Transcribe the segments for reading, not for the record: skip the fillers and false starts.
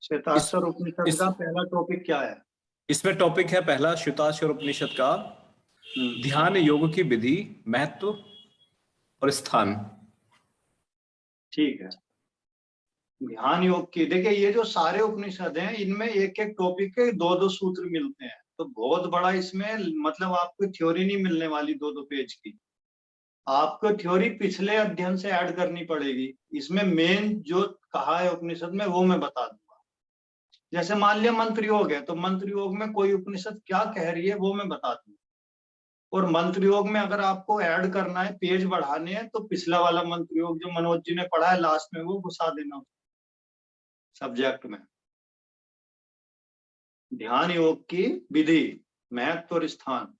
इस, श्वेताश्वर उपनिषद इस का पहला टॉपिक क्या है? इसमें टॉपिक है पहला श्वेताश्वर उपनिषद का ध्यान योग की विधि, महत्व और स्थान। ठीक है। ध्यान योग की, देखिए ये जो सारे उपनिषद हैं इनमें एक एक टॉपिक के दो दो सूत्र मिलते हैं, तो बहुत बड़ा इसमें मतलब आपको थ्योरी नहीं मिलने वाली दो दो पेज की। आपको थ्योरी पिछले अध्ययन से ऐड करनी पड़ेगी। इसमें मेन जो कहा है उपनिषद में वो मैं बता दूंगा। जैसे मान लिया मंत्र योग है, तो मंत्र योग में कोई उपनिषद क्या कह रही है वो मैं बता दूंगा। और मंत्र योग में अगर आपको ऐड करना है, पेज बढ़ाने हैं, तो पिछला वाला मंत्र योग जो मनोज जी ने पढ़ा है लास्ट में वो घुसा देना सब्जेक्ट में। ध्यान योग की विधि, महत्व और स्थान।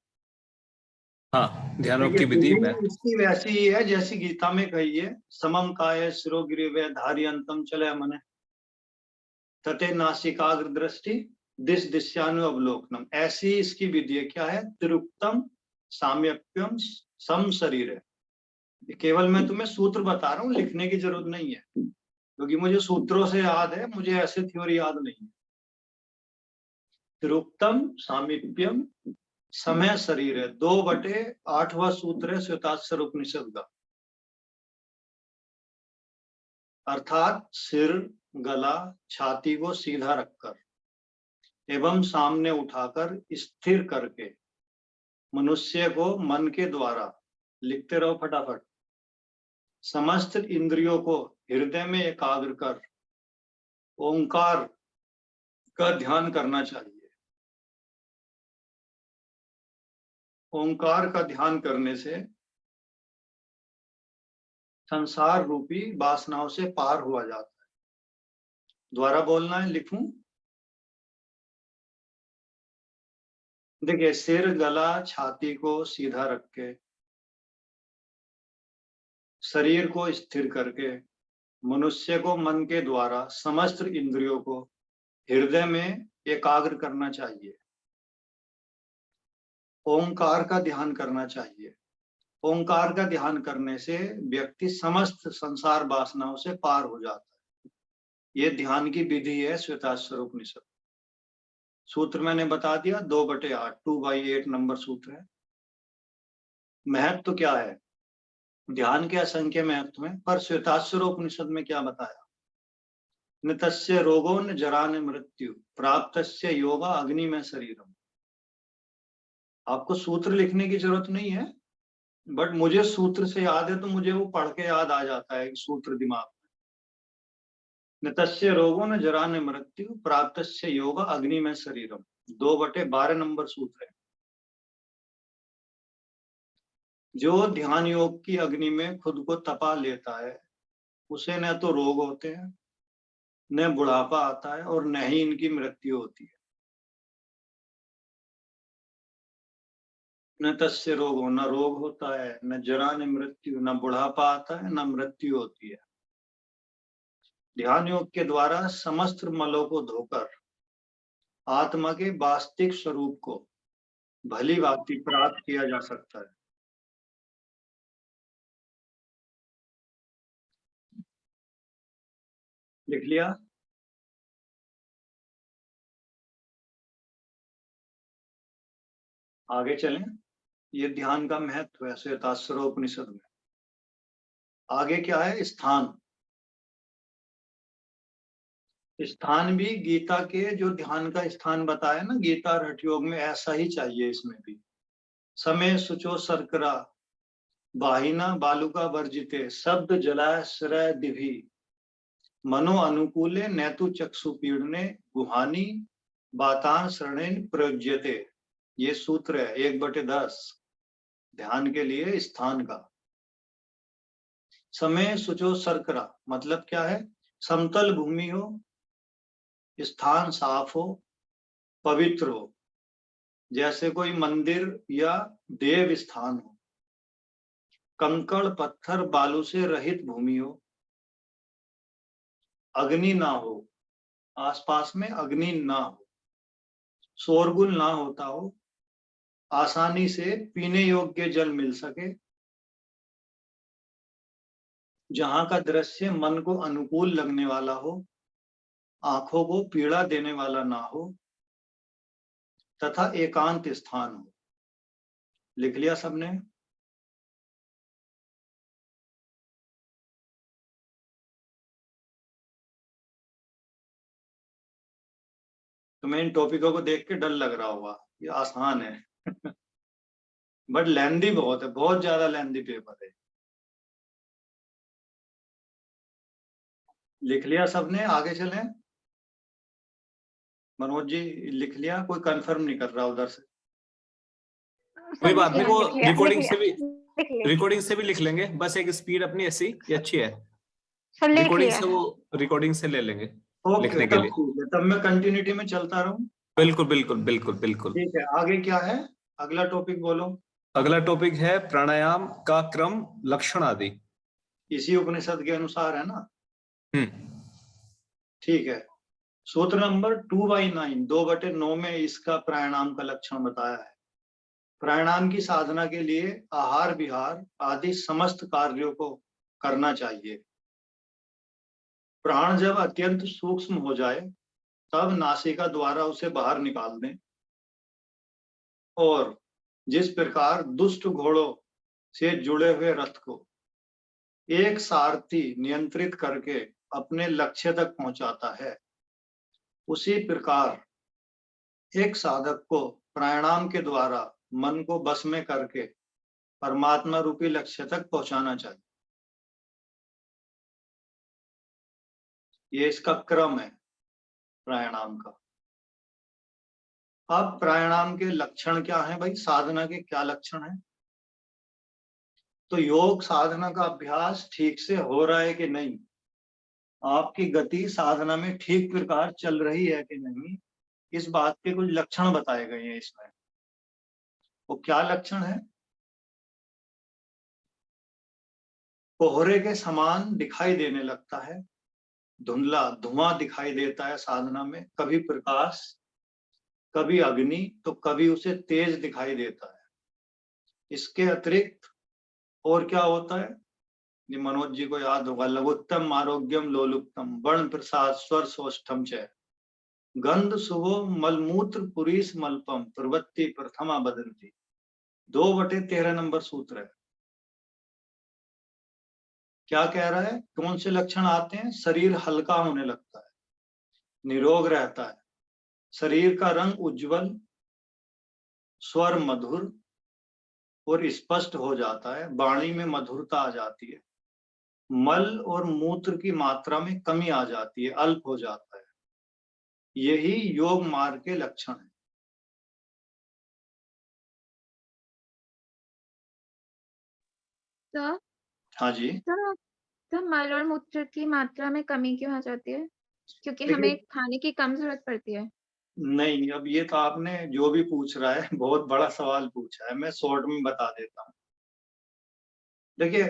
हाँ, ध्यान योग की देखिए विधि विधि इसकी वैसी ही है जैसी गीता में कही है, समम काय शिरो गिरिवे धार्यंतम चले मने तटे नासिकाग्र दृष्टि दिश दिश्यानु अवलोकनम। ऐसी इसकी विधि क्या है? त्रिउक्तम साम्यप्यम सम शरीर है। केवल मैं तुम्हें सूत्र बता रहा हूँ, लिखने की जरूरत नहीं है, क्योंकि मुझे सूत्रों से याद है, मुझे ऐसे थ्योरी याद नहीं है। त्रिउक्तम सामीप्यम समय शरीर है, 2/8वां सूत्र है श्वेताश्वर उपनिषद का। अर्थात सिर, गला, छाती को सीधा रखकर एवं सामने उठाकर स्थिर करके मनुष्य को मन के द्वारा, लिखते रहो फटाफट, समस्त इंद्रियों को हृदय में एकाग्र कर ओंकार का ध्यान करना चाहिए। ओंकार का ध्यान करने से संसार रूपी वासनाओं से पार हुआ जाता है। द्वारा बोलना है, लिखूं? देखिए, सिर, गला, छाती को सीधा रख के शरीर को स्थिर करके मनुष्य को मन के द्वारा समस्त इंद्रियों को हृदय में एकाग्र करना चाहिए। ओंकार का ध्यान करना चाहिए। ओंकार का ध्यान करने से व्यक्ति समस्त संसार वासनाओं से पार हो जाता है। ये ध्यान की विधि है श्वेताश्वर उपनिषद। सूत्र मैंने बता दिया, 2/8, 2/8 नंबर सूत्र है। महत्व क्या है? ध्यान के असंख्य महत्व है, पर श्वेताश्वर उपनिषद में क्या बताया? न तस्य रोगो न जरा न मृत्यु प्राप्तस्य योगा अग्नि में शरीरम। आपको सूत्र लिखने की जरूरत नहीं है, बट मुझे सूत्र से याद है तो मुझे वो पढ़ के याद आ जाता है, सूत्र दिमाग में। न तस्य रोगो न जरा न मृत्यु प्राप्तस्य योगा अग्नि में शरीरम, 2/12 नंबर सूत्र है। जो ध्यान योग की अग्नि में खुद को तपा लेता है उसे न तो रोग होते हैं, न बुढ़ापा आता है, और न ही इनकी मृत्यु होती है। न तस्य रोगो, न रोग होता है, न जरा न मृत्यु, न बुढ़ापा आता है, न मृत्यु होती है। ध्यान योग के द्वारा समस्त मलों को धोकर आत्मा के वास्तविक स्वरूप को भली भांति प्राप्त किया जा सकता है। लिख लिया? आगे चलें। ये ध्यान का महत्व है श्वेताश्वर उपनिषद में। आगे क्या है? स्थान। स्थान भी गीता के जो ध्यान का स्थान बताया ना गीता और हठ योग में, ऐसा ही चाहिए इसमें भी। समय सुचो सर्करा बाहिना बालुका वर्जिते शब्द जलाश्रय दिभि मनो अनुकूले नैतु चक्षु पीड़ने गुहानी बातान शरणेन प्रयोज्यते। ये सूत्र है 1/10 ध्यान के लिए स्थान का। समय सुचो सर्करा मतलब क्या है? समतल भूमि हो, स्थान साफ हो, पवित्र हो, जैसे कोई मंदिर या देव स्थान हो। कंकड़ पत्थर बालू से रहित भूमि हो, अग्नि ना हो, आसपास में अग्नि ना हो, शोरगुल ना होता हो, आसानी से पीने योग्य जल मिल सके, जहां का दृश्य मन को अनुकूल लगने वाला हो, आंखों को पीड़ा देने वाला ना हो तथा एकांत स्थान हो। लिख लिया सबने? तुम्हें इन टॉपिकों को देख के डर लग रहा होगा, ये आसान है बट लेंदी बहुत है, बहुत ज्यादा लेंदी पेपर है। लिख लिया सबने? आगे चलें। मनोज जी लिख लिया? कोई कंफर्म नहीं कर रहा उधर से। कोई बात नहीं, वो लिख रिकॉर्डिंग से भी लिख लेंगे, बस एक स्पीड अपनी ऐसी ये अच्छी है, सर लिख रिकॉर्डिंग लिया। से वो रिकॉर्डिंग से ले लेंगे ओके, लिखने के तब लिए। ठीक है, तब मैं कंटिन्यूटी में चलता रहूं। बिल्कुल बिल्कुल बिल्कुल बिल्कुल। ठीक है, आगे क्या है? अगला टॉपिक बोलो। अगला टॉपिक है प्राणायाम का क्रम, लक्षण आदि। इसी उपनिषद के अनुसार है ना? हम्म। ठीक है। सूत्र नंबर 2/9, 2/9 में इसका प्राणायाम का लक्षण बताया है। प्राणायाम की साधना के लिए आहार विहार आदि समस्त कार्यों को करना चाहिए। प्राण जब अत्यंत सूक्ष्म हो जाए तब नासिका द्वारा उसे बाहर निकाल दें, और जिस प्रकार दुष्ट घोड़ों से जुड़े हुए रथ को एक सारथी नियंत्रित करके अपने लक्ष्य तक पहुंचाता है, उसी प्रकार एक साधक को प्राणायाम के द्वारा मन को बस में करके परमात्मा रूपी लक्ष्य तक पहुंचाना चाहिए। ये इसका क्रम है प्राणायाम का। अब प्राणायाम के लक्षण क्या है भाई? साधना के क्या लक्षण है? तो योग साधना का अभ्यास ठीक से हो रहा है कि नहीं, आपकी गति साधना में ठीक प्रकार चल रही है कि नहीं, इस बात के कुछ लक्षण बताए गए हैं इसमें। वो क्या लक्षण है? कोहरे के समान दिखाई देने लगता है, धुंधला धुआं दिखाई देता है साधना में, कभी प्रकाश, कभी अग्नि, तो कभी उसे तेज दिखाई देता है। इसके अतिरिक्त और क्या होता है? ये मनोज जी को याद होगा, लघुत्तम आरोग्यम लोलुप्तम वर्ण प्रसाद स्वर सोष्ठम च गंध सुवो मलमूत्र पुरीस मल्पम प्रवृत्ति प्रथमा बदलती। 2/13 नंबर सूत्र है। क्या कह रहा है? कौन से लक्षण आते हैं? शरीर हल्का होने लगता है, निरोग रहता है, शरीर का रंग उज्जवल, स्वर मधुर और स्पष्ट हो जाता है, वाणी में मधुरता आ जाती है, मल और मूत्र की मात्रा में कमी आ जाती है, अल्प हो जाता है। यही योग मार्ग के लक्षण है। तो हाँ जी। तो मल और मूत्र की मात्रा में कमी क्यों आ जाती है? क्योंकि देखिए, हमें खाने की कम जरूरत पड़ती है। नहीं, अब ये तो आपने जो भी पूछ रहा है बहुत बड़ा सवाल पूछा है, मैं शॉर्ट में बता देता हूँ। देखिए,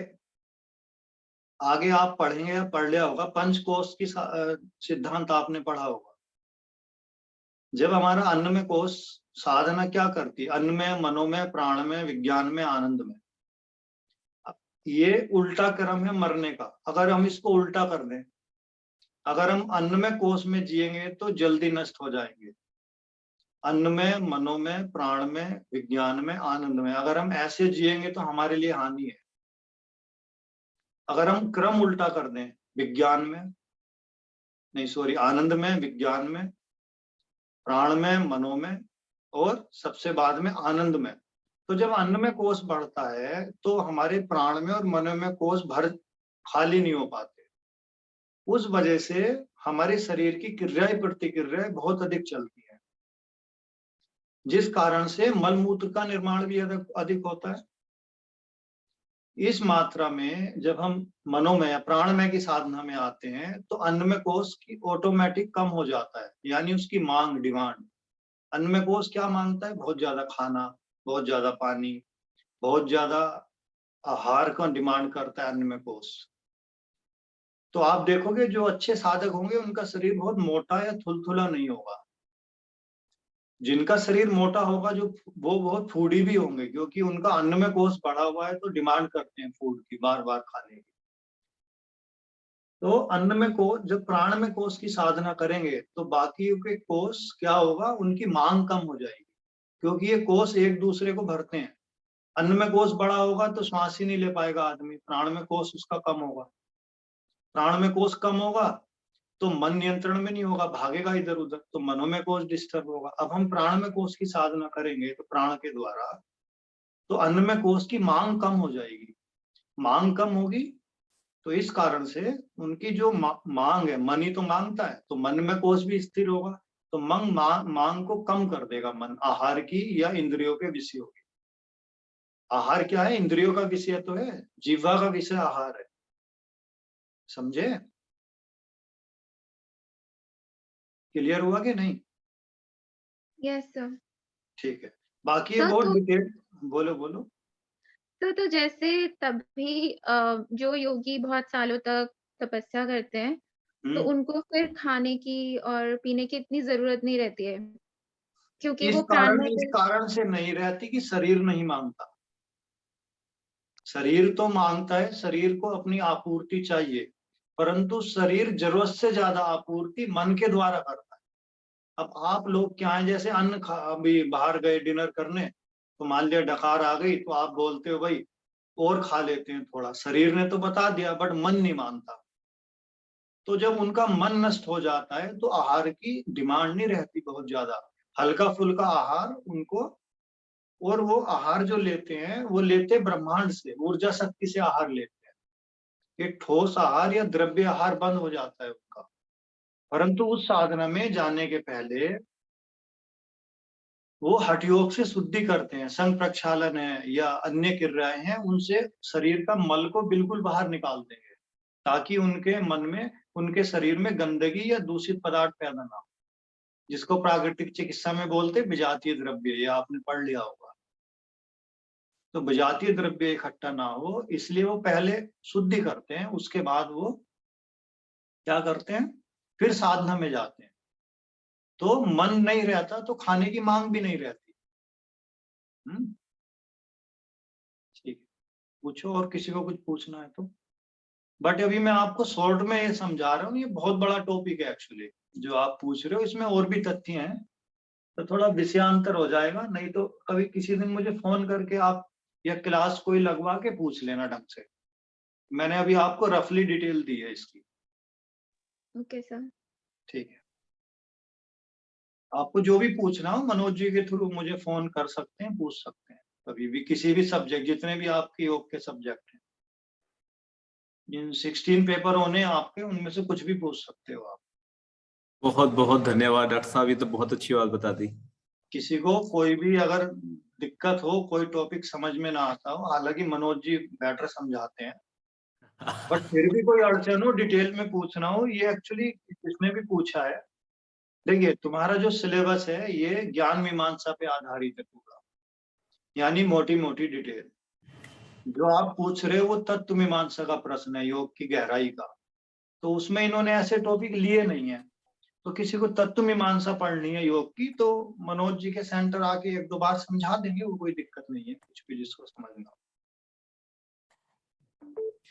आगे आप पढ़ेंगे या पढ़ लिया होगा, पंचकोश की सिद्धांत आपने पढ़ा होगा। जब हमारा अन्न में कोश साधना क्या करती है? अन्न में, मनो में, प्राण में, विज्ञान में, आनंद में। ये उल्टा क्रम है मरने का। अगर हम इसको उल्टा कर दें, अगर हम अन्न में कोश में जिएंगे तो जल्दी नष्ट हो जाएंगे। अन्न में, मनो में, प्राण में, विज्ञान में, आनंद में, अगर हम ऐसे जिएंगे तो हमारे लिए हानि है। अगर हम क्रम उल्टा कर दें, विज्ञान में नहीं, सॉरी, आनंद में, विज्ञान में, प्राण में, मनो में, और सबसे बाद में आनंद में, तो जब अन्न में कोष बढ़ता है तो हमारे प्राण में और मन में कोष भर खाली नहीं हो पाते। उस वजह से हमारे शरीर की क्रियाएं प्रतिक्रियाएं बहुत अधिक चलती हैं, जिस कारण से मल मूत्र का निर्माण भी अधिक होता है। इस मात्रा में जब हम मनोमय या प्राणमय की साधना में आते हैं तो अन्नमय कोष की ऑटोमेटिक कम हो जाता है, यानी उसकी मांग, डिमांड। अन्नमय कोष क्या मांगता है? बहुत ज्यादा खाना, बहुत ज्यादा पानी, बहुत ज्यादा आहार का डिमांड करता है अन्नमय कोष। तो आप देखोगे जो अच्छे साधक होंगे उनका शरीर बहुत मोटा या थुलथुला नहीं होगा। जिनका शरीर मोटा होगा जो वो बहुत फूडी भी होंगे, क्योंकि उनका अन्नमय कोष बढ़ा हुआ है तो डिमांड करते हैं फूड की, बार बार खाने की। तो अन्न में कोश, जब प्राण में कोश की साधना करेंगे तो बाकी के कोश क्या होगा, उनकी मांग कम हो जाएगी, क्योंकि ये कोश एक दूसरे को भरते हैं। अन्न में कोश बड़ा होगा तो श्वास ही नहीं ले पाएगा आदमी, प्राण में कोश उसका कम होगा, प्राण में कोश कम होगा तो मन नियंत्रण में नहीं होगा, भागेगा इधर उधर, तो मनो में कोश डिस्टर्ब होगा। अब हम प्राण में कोश की साधना करेंगे तो प्राण के द्वारा, तो अन्न में कोश की मांग कम हो जाएगी। मांग कम होगी तो इस कारण से उनकी जो मांग है, मन ही तो मांगता है, तो मन में कोश भी स्थिर होगा, तो मांग को कम कर देगा मन, आहार की या इंद्रियों के विषयों की। आहार क्या है, इंद्रियों का विषय तो है, जीवा का विषय आहार है, समझे? क्लियर हुआ कि नहीं? Yes sir. ठीक है, बाकी एक और डिटेल, बोलो बोलो। तो जैसे तभी जो योगी बहुत सालों तक तपस्या करते हैं, तो उनको फिर खाने की और पीने की इतनी जरूरत नहीं रहती है, क्योंकि वो प्राण में इस कारण से नहीं रहती कि शरीर नहीं मांगता। शरीर तो मांगता है, शरीर को अपनी आपूर्ति चाहिए, परंतु शरीर जरूरत से ज्यादा आपूर्ति मन के द्वारा करता है। अब आप लोग क्या है, जैसे अन्न अभी बाहर गए डिनर करने, तो मान लिया डकार आ गई, तो आप बोलते हो भाई और खा लेते हैं थोड़ा, शरीर ने तो बता दिया बट मन नहीं मानता। तो जब उनका मन नष्ट हो जाता है तो आहार की डिमांड नहीं रहती बहुत ज्यादा, हल्का फुल्का आहार उनको, और वो आहार जो लेते हैं वो लेते ब्रह्मांड से, ऊर्जा शक्ति से आहार लेते हैं। ये ठोस आहार या द्रव्य आहार बंद हो जाता है उनका। परंतु उस साधना में जाने के पहले वो हठयोग से शुद्धि करते हैं, संग प्रक्षालन है या अन्य क्रियाएं हैं, उनसे शरीर का मल को बिल्कुल बाहर निकाल देंगे, ताकि उनके मन में, उनके शरीर में गंदगी या दूषित पदार्थ पैदा ना हो, जिसको प्राकृतिक चिकित्सा में बोलते विजातीय द्रव्य, या आपने पढ़ लिया होगा। तो विजातीय द्रव्य इकट्ठा ना हो, इसलिए वो पहले शुद्धि करते हैं, उसके बाद वो क्या करते हैं, फिर साधना में जाते हैं। तो मन नहीं रहता तो खाने की मांग भी नहीं रहती। ठीक है, पूछो और किसी को कुछ पूछना है तो। बट अभी मैं आपको शॉर्ट में ये समझा रहा हूँ, ये बहुत बड़ा टॉपिक है एक्चुअली जो आप पूछ रहे हो, इसमें और भी तथ्य हैं, तो थोड़ा विषयांतर हो जाएगा। नहीं तो कभी किसी दिन मुझे फोन करके आप या क्लास कोई लगवा के पूछ लेना ढंग से। मैंने अभी आपको रफली डिटेल दी है इसकी। Okay sir. ठीक है, आपको जो भी पूछना हो मनोज जी के थ्रू मुझे फोन कर सकते हैं, पूछ सकते हैं कभी भी, किसी भी सब्जेक्ट, जितने भी आपके योग के सब्जेक्ट हैं, जिन 16 पेपर होने आपके, उनमें से कुछ भी पूछ सकते हो आप। बहुत बहुत धन्यवाद डॉक्टर साहब, ये तो बहुत अच्छी बात बता दी। किसी को कोई भी अगर दिक्कत हो, कोई टॉपिक समझ में ना आता हो, हालांकि मनोज जी बेटर समझाते हैं, बट फिर भी कोई अड़चन हो, डिटेल में पूछना हो, ये एक्चुअली किसने भी पूछा है। देखिए तुम्हारा जो सिलेबस है ये ज्ञान मीमांसा पे आधारित है पूरा, यानी मोटी मोटी डिटेल। जो आप पूछ रहे हो वो तत्व मीमांसा का प्रश्न है, योग की गहराई का, तो उसमें इन्होंने ऐसे टॉपिक लिए नहीं है। तो किसी को तत्व मीमांसा पढ़नी है योग की, तो मनोज जी के सेंटर आके एक दो बार समझा देंगे, वो कोई दिक्कत नहीं है, कुछ भी जिसको समझना।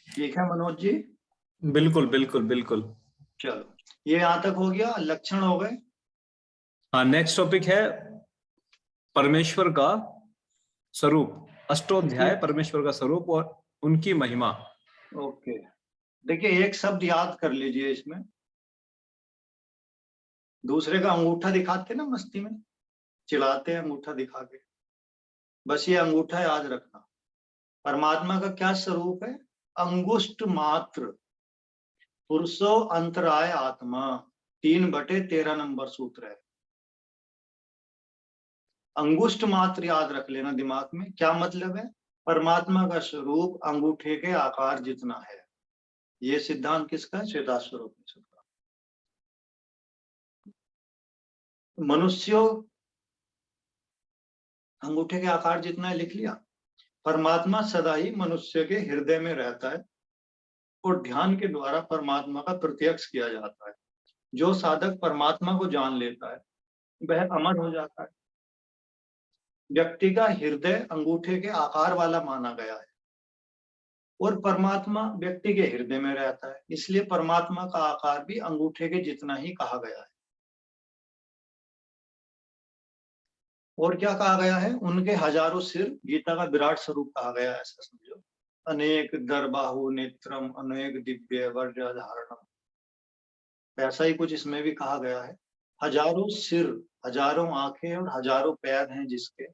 ठीक है मनोज जी? बिल्कुल बिल्कुल बिल्कुल। चलो ये यहाँ तक हो गया, लक्षण हो गए। हाँ, नेक्स्ट टॉपिक है परमेश्वर का स्वरूप, अष्टोध्याय परमेश्वर का स्वरूप और उनकी महिमा। ओके, देखिए एक शब्द याद कर लीजिए इसमें, दूसरे का अंगूठा दिखाते ना मस्ती में, चिढ़ाते हैं अंगूठा दिखा के, बस ये अंगूठा याद रखना। परमात्मा का क्या स्वरूप है? अंगुष्ठ मात्र, पुरुषो अंतराय आत्मा, 3/13 नंबर सूत्र है। अंगुष्ठ मात्र याद रख लेना दिमाग में, क्या मतलब है? परमात्मा का स्वरूप अंगूठे के आकार जितना है। ये सिद्धांत किसका है? श्वेताश्वर उपनिषद का। मनुष्यों अंगूठे के आकार जितना है, लिख लिया। परमात्मा सदा ही मनुष्य के हृदय में रहता है और ध्यान के द्वारा परमात्मा का प्रत्यक्ष किया जाता है। जो साधक परमात्मा को जान लेता है वह अमर हो जाता है। व्यक्ति का हृदय अंगूठे के आकार वाला माना गया है और परमात्मा व्यक्ति के हृदय में रहता है, इसलिए परमात्मा का आकार भी अंगूठे के जितना ही कहा गया है। और क्या कहा गया है? उनके हजारों सिर, गीता का विराट स्वरूप कहा गया है, ऐसा समझो। अनेक दरबाहु नेत्रम अनेक दिव्य वज्रधारणम, ऐसा ही कुछ इसमें भी कहा गया है। हजारों सिर, हजारों आंखें और हजारों पैर हैं जिसके,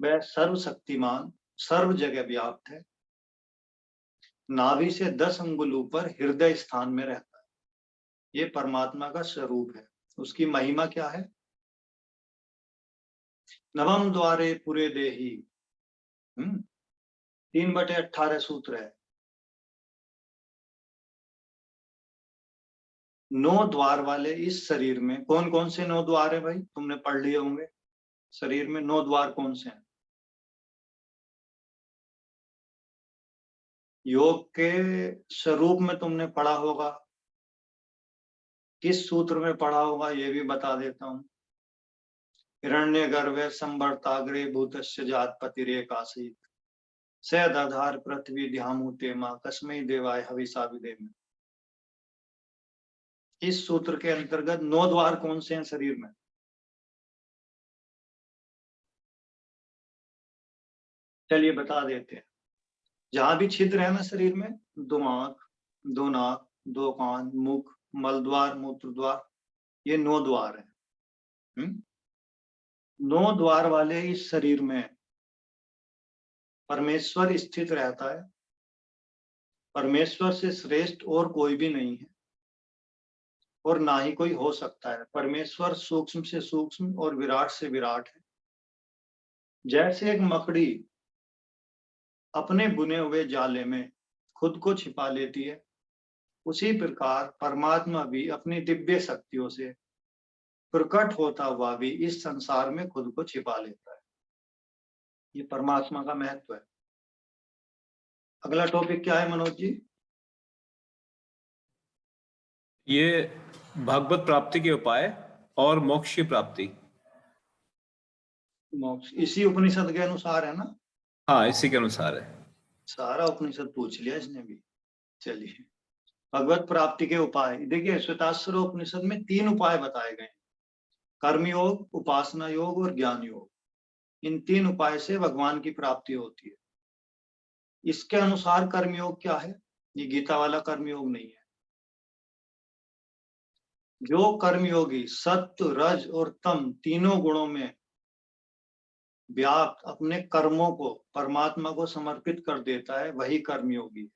वह सर्वशक्तिमान, सर्व जगह व्याप्त है। नाभि से 10 अंगुल ऊपर हृदय स्थान में रहता है। ये परमात्मा का स्वरूप है। उसकी महिमा क्या है? नवम द्वारे पूरे देही, 3/18 सूत्र है। 9 द्वार वाले इस शरीर में, कौन कौन से 9 द्वार है भाई? तुमने पढ़ लिए होंगे। शरीर में 9 द्वार कौन से हैं? योग के स्वरूप में तुमने पढ़ा होगा, किस सूत्र में पढ़ा होगा ये भी बता देता हूं। हिरण्य गर्भे संवर्ताग्रे भूतस्य जातपतिरेकासीत सैदधार पृथ्वी ध्यामु तेमा कस्मै देवाय हविषा विधेम। इस सूत्र के अंतर्गत 9 द्वार कौन से हैं शरीर में? चलिए बता देते हैं। जहां भी छिद्र है ना शरीर में, 2 आंख, 2 नाक, 2 कान, मुख, मल द्वार, मूत्र द्वार, ये 9 द्वार है। 9 द्वार वाले इस शरीर में परमेश्वर स्थित रहता है। परमेश्वर से श्रेष्ठ और कोई भी नहीं है और ना ही कोई हो सकता है। परमेश्वर सूक्ष्म से सूक्ष्म और विराट से विराट है। जैसे एक मकड़ी अपने बुने हुए जाले में खुद को छिपा लेती है, उसी प्रकार परमात्मा भी अपनी दिव्य शक्तियों से प्रकट होता हुआ भी इस संसार में खुद को छिपा लेता है। ये परमात्मा का महत्व है। अगला टॉपिक क्या है मनोज जी? ये भागवत प्राप्ति के उपाय और मोक्ष की प्राप्ति। मोक्ष इसी उपनिषद के अनुसार है ना? हाँ, इसी के अनुसार है। सारा उपनिषद पूछ लिया इसने भी। चलिए, भगवत प्राप्ति के उपाय देखिए, श्वेताश्वर उपनिषद में 3 उपाय बताए गए हैं। कर्मयोग, उपासना योग और ज्ञान योग। इन 3 उपाय से भगवान की प्राप्ति होती है। इसके अनुसार कर्मयोग क्या है? ये गीता वाला कर्मयोग नहीं है। जो कर्मयोगी सत्व, रज और तम तीनों गुणों में व्याप्त अपने कर्मों को परमात्मा को समर्पित कर देता है, वही कर्मयोगी है।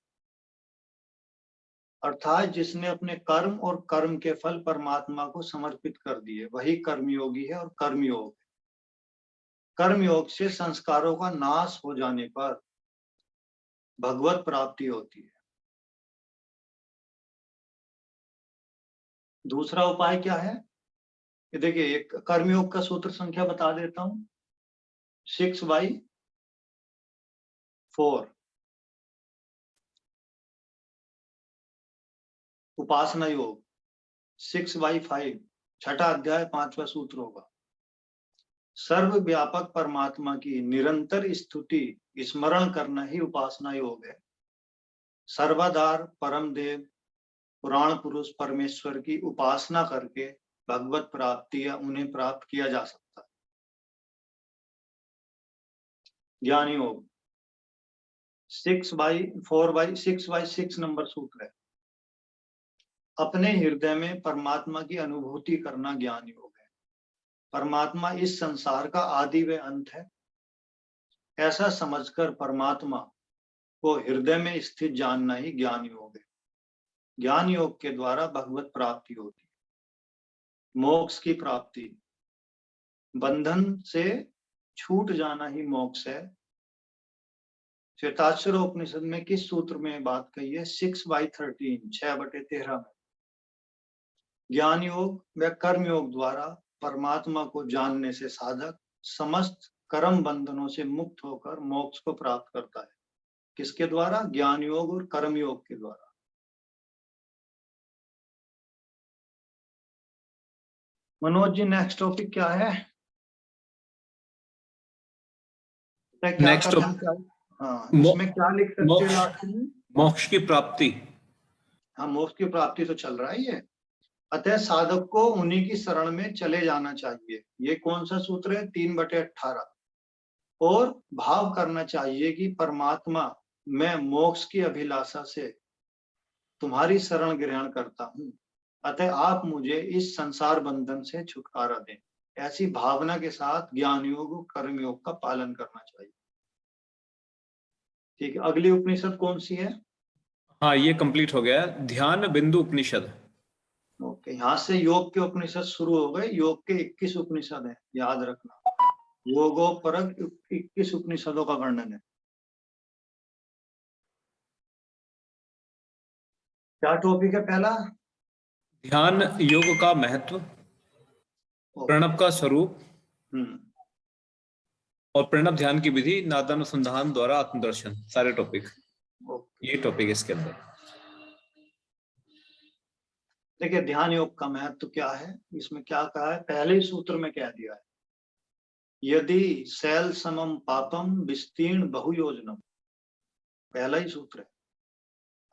अर्थात जिसने अपने कर्म और कर्म के फल परमात्मा को समर्पित कर दिए, वही कर्मयोगी है और कर्मयोग है। कर्मयोग से संस्कारों का नाश हो जाने पर भगवत प्राप्ति होती है। दूसरा उपाय क्या है? ये देखिए, एक कर्मयोग का सूत्र संख्या बता देता हूं, 6/4। उपासना योग 6/5, छठा अध्याय 5वां सूत्र होगा। सर्वव्यापक परमात्मा की निरंतर स्तुति स्मरण करना ही उपासना योग है। सर्वाधार परम देव पुराण पुरुष परमेश्वर की उपासना करके भगवत प्राप्ति या उन्हें प्राप्त किया जा सकता है। ज्ञान योग 4/6 नंबर सूत्र है। अपने हृदय में परमात्मा की अनुभूति करना ज्ञान योग है। परमात्मा इस संसार का आदि व अंत है, ऐसा समझकर परमात्मा को हृदय में स्थित जानना ही ज्ञान योग है। ज्ञान योग के द्वारा भगवत प्राप्ति होती है। मोक्ष की प्राप्ति, बंधन से छूट जाना ही मोक्ष है। श्वेताश्वर उपनिषद में किस सूत्र में बात कही है? 6/13, 6/13 में। ज्ञान योग व कर्म योग द्वारा परमात्मा को जानने से साधक समस्त कर्म बंधनों से मुक्त होकर मोक्ष को प्राप्त करता है। किसके द्वारा? ज्ञान योग और कर्म योग के द्वारा। मनोज जी, नेक्स्ट टॉपिक क्या है? क्या नेक्स्ट करना चाहिए? हाँ, मो- इसमें क्या लिख सकते हैं मोक्ष लास्ट में? मोक्ष की प्राप्ति। हाँ, मोक्ष की प्राप्ति तो चल रहा है ये। अतः साधक को उन्हीं की शरण में चले जाना चाहिए। ये कौन सा सूत्र है? 3/18। और भाव करना चाहिए कि परमात्मा, मैं मोक्ष की अभिलाषा से तुम्हारी शरण ग्रहण करता हूँ, अतः आप मुझे इस संसार बंधन से छुटकारा दें। ऐसी भावना के साथ ज्ञान योग कर्म योग का पालन करना चाहिए। ठीक है, अगली उपनिषद कौन सी है? हाँ, ये कंप्लीट हो गया, ध्यान बिंदु उपनिषद। ओके, यहाँ से योग के उपनिषद शुरू हो गए। योग के 21 उपनिषद हैं, याद रखना। योगोपरक 21 उपनिषदों का वर्णन है। क्या टॉपिक है पहला? ध्यान योग का महत्व, प्रणव का स्वरूप हम्म, और प्रणव ध्यान की विधि, नादानुसंधान द्वारा आत्मदर्शन, सारे टॉपिक, ओके। ये टॉपिक इसके अंदर। देखिए, ध्यान योग का महत्व क्या है, इसमें क्या कहा है, पहले ही सूत्र में कह दिया है। यदि शैल समम पापम विस्तीर्ण बहुयोजनम, पहला ही सूत्र है।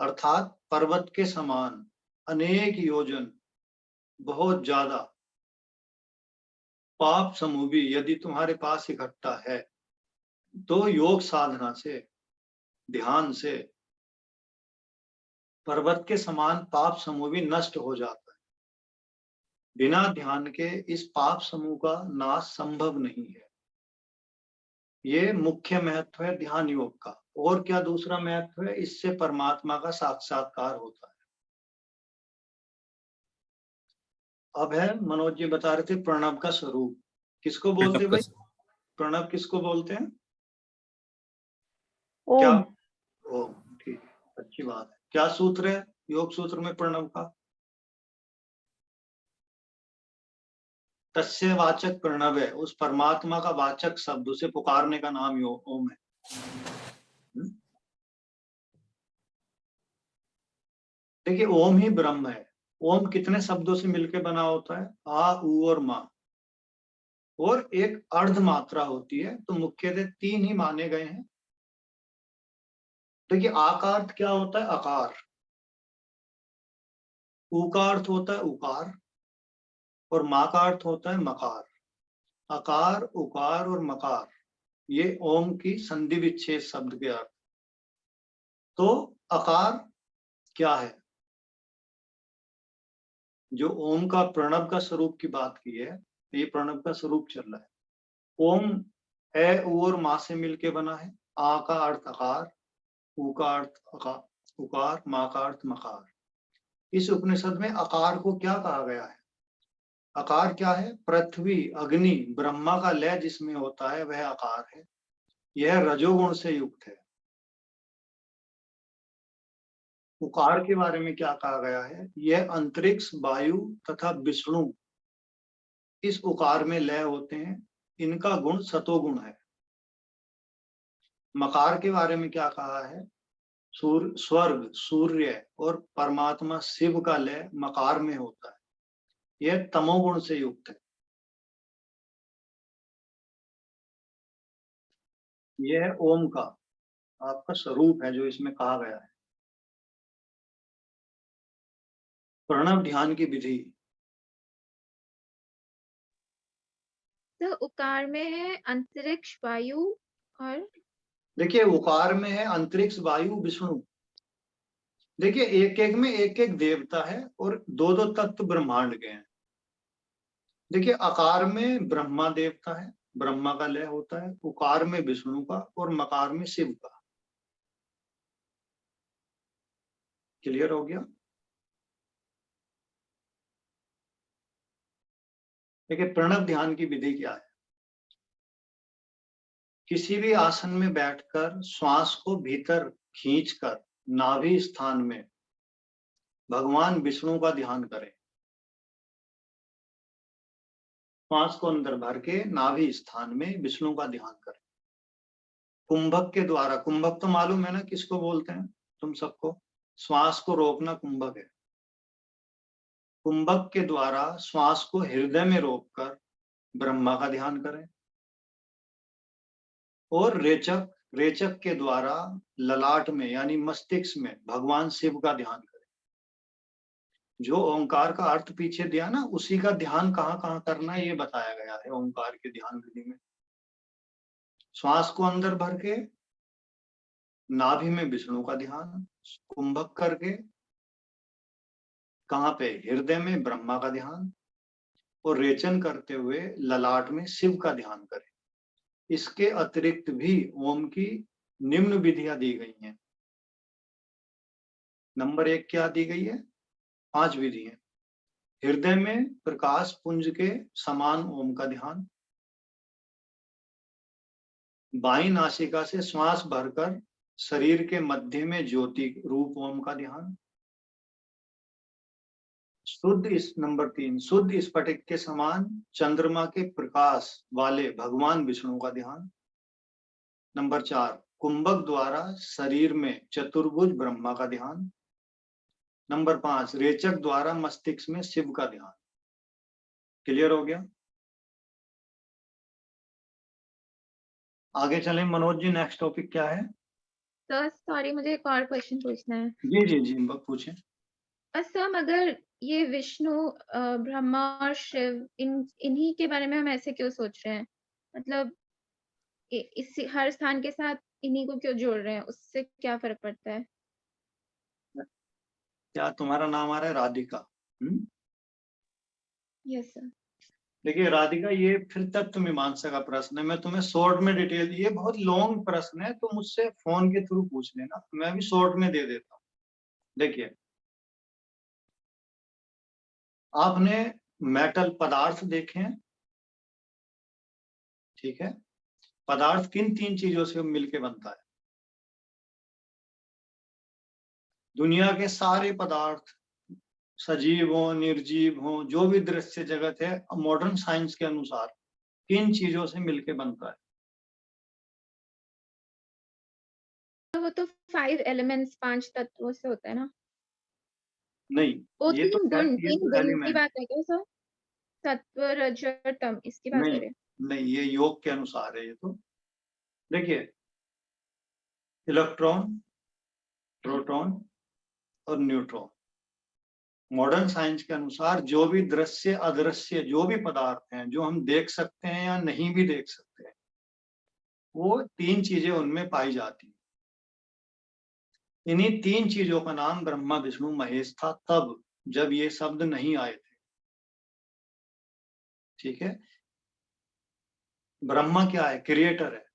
अर्थात पर्वत के समान अनेक योजन, बहुत ज्यादा पाप समूह भी यदि तुम्हारे पास इकट्ठा है, तो योग साधना से, ध्यान से पर्वत के समान पाप समूह भी नष्ट हो जाता है। बिना ध्यान के इस पाप समूह का नाश संभव नहीं है। ये मुख्य महत्व है ध्यान योग का। और क्या दूसरा महत्व है? इससे परमात्मा का साक्षात्कार होता है। अब है, मनोज जी बता रहे थे प्रणव का स्वरूप किसको बोलते हैं भाई? प्रणव किसको बोलते हैं? क्या? ओम। ओम, ठीक है, अच्छी बात है। क्या सूत्र है योग सूत्र में प्रणव का? तस्य वाचक प्रणव है, उस परमात्मा का वाचक शब्द, उसे पुकारने का नाम ओम है। देखिए, ओम ही ब्रह्म है। ओम कितने शब्दों से मिलकर बना होता है? आ, उ और मा, और एक अर्ध मात्रा होती है। तो मुख्यतः 3 ही माने गए हैं। देखिए, आ का अर्थ क्या होता है? आकार। उ का अर्थ होता है उकार, और मा का अर्थ होता है मकार। आकार, उकार और मकार, ये ओम की संधि विच्छेद शब्द के अर्थ। तो आकार क्या है? जो ओम का प्रणव का स्वरूप की बात की है, ये प्रणव का स्वरूप चल रहा है। ओम ए, उ और मा से मिलके बना है। आ का अर्थ आकार, उ का अर्थ उकार, मा का अर्थ मकार। इस उपनिषद में आकार को क्या कहा गया है? आकार क्या है? पृथ्वी, अग्नि, ब्रह्मा का लय जिसमें होता है वह आकार है। यह रजोगुण से युक्त है। उकार के बारे में क्या कहा गया है? यह अंतरिक्ष, वायु तथा विष्णु इस उकार में लय होते हैं। इनका गुण सतोगुण है। मकार के बारे में क्या कहा है? स्वर्ग, सूर्य और परमात्मा शिव का लय मकार में होता है। यह तमोगुण से युक्त है। यह ओम का आपका स्वरूप है जो इसमें कहा गया है। प्रणव ध्यान की विधि। तो उकार में है अंतरिक्ष, वायु और देखिए, उकार में है अंतरिक्ष, वायु, विष्णु। देखिए, एक एक में एक एक देवता है और दो दो तत्व ब्रह्मांड के हैं। देखिए, आकार में ब्रह्मा देवता है, ब्रह्मा का लय होता है। उकार में विष्णु का और मकार में शिव का। क्लियर हो गया? देखिए, प्रणव ध्यान की विधि क्या है? किसी भी आसन में बैठकर श्वास को भीतर खींचकर नाभि स्थान में भगवान विष्णु का ध्यान करें। श्वास को अंदर भर के नाभि स्थान में विष्णु का ध्यान करें। कुंभक के द्वारा, कुंभक तो मालूम है ना किसको बोलते हैं तुम सबको? श्वास को रोकना कुंभक है। कुंभक के द्वारा श्वास को हृदय में रोककर ब्रह्मा का ध्यान करें। और रेचक रेचक के द्वारा ललाट में यानी मस्तिष्क में भगवान शिव का ध्यान करें। जो ओंकार का अर्थ पीछे दिया ना, उसी का ध्यान कहाँ कहाँ करना है ये बताया गया है ओंकार के ध्यान विधि में। श्वास को अंदर भर के नाभि में विष्णु का ध्यान, कुंभक करके कहाँ पे, हृदय में ब्रह्मा का ध्यान, और रेचन करते हुए ललाट में शिव का ध्यान करें। इसके अतिरिक्त भी ओम की निम्न विधियां दी गई हैं। नंबर 1 क्या दी गई है? 5 विधि है। हृदय में प्रकाश पुंज के समान ओम का ध्यान, बाईं नासिका से श्वास भरकर शरीर के मध्य में ज्योति रूप ओम का ध्यान, नंबर 3 शुद्ध स्फटिक के समान चंद्रमा के प्रकाश वाले भगवान विष्णु का ध्यान। नंबर 4 कुंभक द्वारा शरीर में चतुर्भुज ब्रह्मा का ध्यान। नंबर 5 रेचक द्वारा मस्तिष्क में शिव का ध्यान। क्लियर हो गया? आगे चलें मनोज जी, नेक्स्ट टॉपिक क्या है? सर सॉरी, मुझे एक और क्वेश्चन पूछना है। जी जी जी पूछें। सर अगर ये विष्णु, ब्रह्मा और शिव, इन्हीं के बारे में हम ऐसे क्यों सोच रहे हैं? मतलब इस हर स्थान के साथ इन्हीं को क्यों जोड़ रहे हैं? उससे क्या फर्क पड़ता है? क्या तुम्हारा नाम आ रहा है राधिका? Yes sir. देखिए राधिका, ये फिर तत्व मीमांसा का प्रश्न है। मैं तुम्हें शॉर्ट में डिटेल, ये बहुत लॉन्ग प्रश्न है, तो मुझसे फोन के थ्रू पूछ लेना, मैं भी शॉर्ट में दे देता हूँ। देखिए, आपने मेटल पदार्थ देखे हैं, ठीक है? पदार्थ किन 3 चीजों से मिलके बनता है? दुनिया के सारे पदार्थ, सजीव हो निर्जीव हो, जो भी दृश्य जगत है मॉडर्न साइंस के अनुसार किन चीजों से मिलके बनता है? तो वो तो 5 एलिमेंट्स, 5 तत्वों से होता है ना? नहीं, वो ये तो 3 गुण की एलिमेंट बात है क्या सर? सत्व रज तम, इसकी बात नहीं, करें? नहीं ये योग के अनुसार है। ये तो देखिए, इलेक्ट्रॉन, प्रोटॉन और न्यूट्रॉन, मॉडर्न साइंस के अनुसार जो भी दृश्य अदृश्य जो भी पदार्थ हैं, जो हम देख सकते हैं या नहीं भी देख सकते हैं, वो 3 चीजें उनमें पाई जाती हैं। इन्हीं 3 चीजों का नाम ब्रह्मा विष्णु महेश था तब, जब ये शब्द नहीं आए थे। ठीक है? ब्रह्मा क्या है? क्रिएटर है।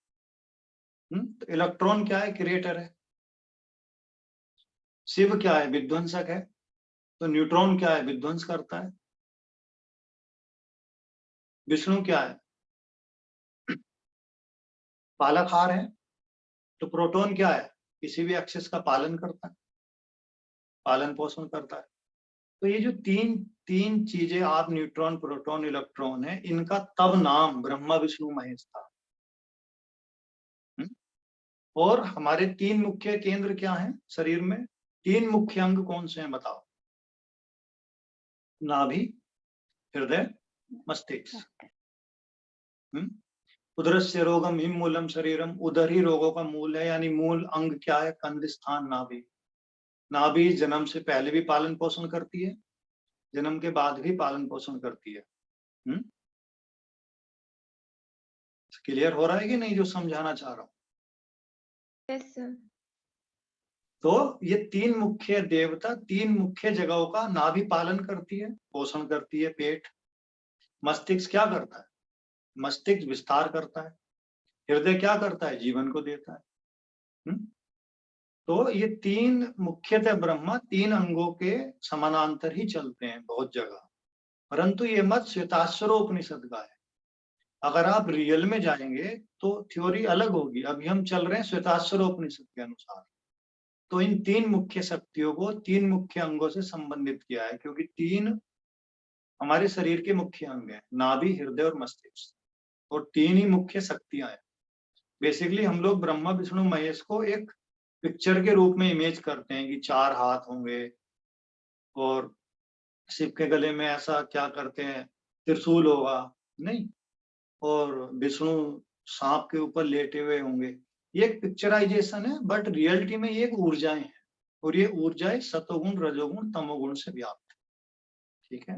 तो इलेक्ट्रॉन क्या है? क्रिएटर है। शिव क्या है? विध्वंसक है। तो न्यूट्रॉन क्या है? विध्वंस करता है। विष्णु क्या है? पालकहार है। तो प्रोटॉन क्या है? किसी भी एक्सिस का पालन करता है, पालन पोषण करता है। तो ये जो तीन चीजें, आप न्यूट्रॉन प्रोटॉन इलेक्ट्रॉन है, इनका तब नाम ब्रह्मा विष्णु महेश था। और हमारे 3 मुख्य केंद्र क्या हैं शरीर में? 3 मुख्य अंग कौन से हैं बताओ? नाभि, हृदय, मस्तिष्क। उदरस्य रोगम हिम मूलम शरीरम, उदर ही रोगों का मूल है, यानी मूल अंग क्या है? कंद स्थान नाभि। नाभि जन्म से पहले भी पालन पोषण करती है, जन्म के बाद भी पालन पोषण करती है। क्लियर हो रहा है कि नहीं जो समझाना चाह रहा हूं? Yes sir. तो ये 3 मुख्य देवता 3 मुख्य जगहों का नाभि पालन करती है, पोषण करती है, पेट। मस्तिष्क क्या करता है? मस्तिष्क विस्तार करता है। हृदय क्या करता है? जीवन को देता है। तो ये 3 मुख्यतः ब्रह्मा 3 अंगों के समानांतर ही चलते हैं बहुत जगह, परंतु ये मत श्वेताश्वरोपनिषद का है। अगर आप रियल में जाएंगे तो थ्योरी अलग होगी। अभी हम चल रहे हैं श्वेताश्वरोपनिषद के अनुसार। तो इन 3 मुख्य शक्तियों को 3 मुख्य अंगों से संबंधित किया है, क्योंकि 3 हमारे शरीर के मुख्य अंग हैं, नाभि, हृदय और मस्तिष्क, और 3 ही मुख्य शक्तियां हैं। बेसिकली हम लोग ब्रह्मा विष्णु महेश को एक पिक्चर के रूप में इमेज करते हैं कि 4 हाथ होंगे, और शिव के गले में ऐसा क्या करते हैं, त्रिशूल होगा, नहीं, और विष्णु सांप के ऊपर लेटे हुए होंगे। ये एक पिक्चराइजेशन है, बट रियलिटी में ये एक ऊर्जाएं हैं, और ये ऊर्जाएं सतोगुण, रजोगुण, तमोगुण से व्याप्त है। ठीक है,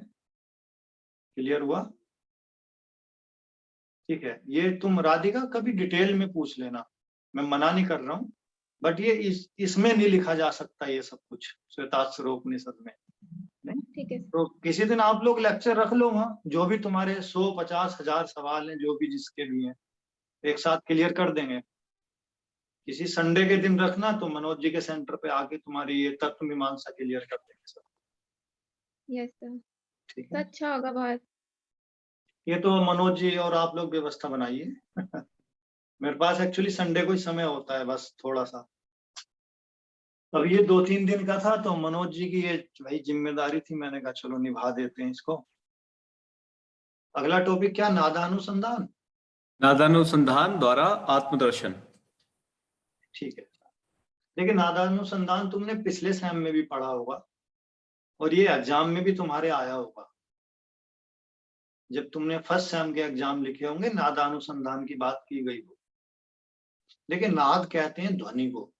क्लियर हुआ? ठीक है, ये तुम राधिका कभी डिटेल में पूछ लेना, मैं मना नहीं कर रहा हूँ, बट ये इसमें नहीं लिखा जा सकता ये सब कुछ श्वेताश्वरोपनिषद में नहीं। ठीक है। तो किसी दिन आप लोग लेक्चर रख लो वहाँ, जो भी तुम्हारे 100, 50, 1000 सवाल हैं, जो भी जिसके भी हैं, एक साथ क्लियर कर देंगे। किसी संडे के दिन रखना, तो मनोज जी के सेंटर पे आके तुम्हारी ये तत्व मीमांसा क्लियर कर देंगे सब। यस सर, ठीक तो है, अच्छा होगा बहुत। ये तो मनोज जी और आप लोग व्यवस्था बनाइए। मेरे पास एक्चुअली संडे को ही समय होता है बस थोड़ा सा। अब ये 2-3 दिन का था, तो मनोज जी की ये भाई जिम्मेदारी थी, मैंने कहा चलो निभा देते हैं इसको। अगला टॉपिक क्या? नादानुसंधान। नादानुसंधान द्वारा आत्मदर्शन। ठीक है, देखिए नादानुसंधान तुमने पिछले सेम में भी पढ़ा होगा, और ये एग्जाम में भी तुम्हारे आया होगा। जब तुमने फर्स्ट सेम के एग्जाम लिखे होंगे, नादानुसंधान की बात की गई हो। देखिए नाद कहते हैं ध्वनि को,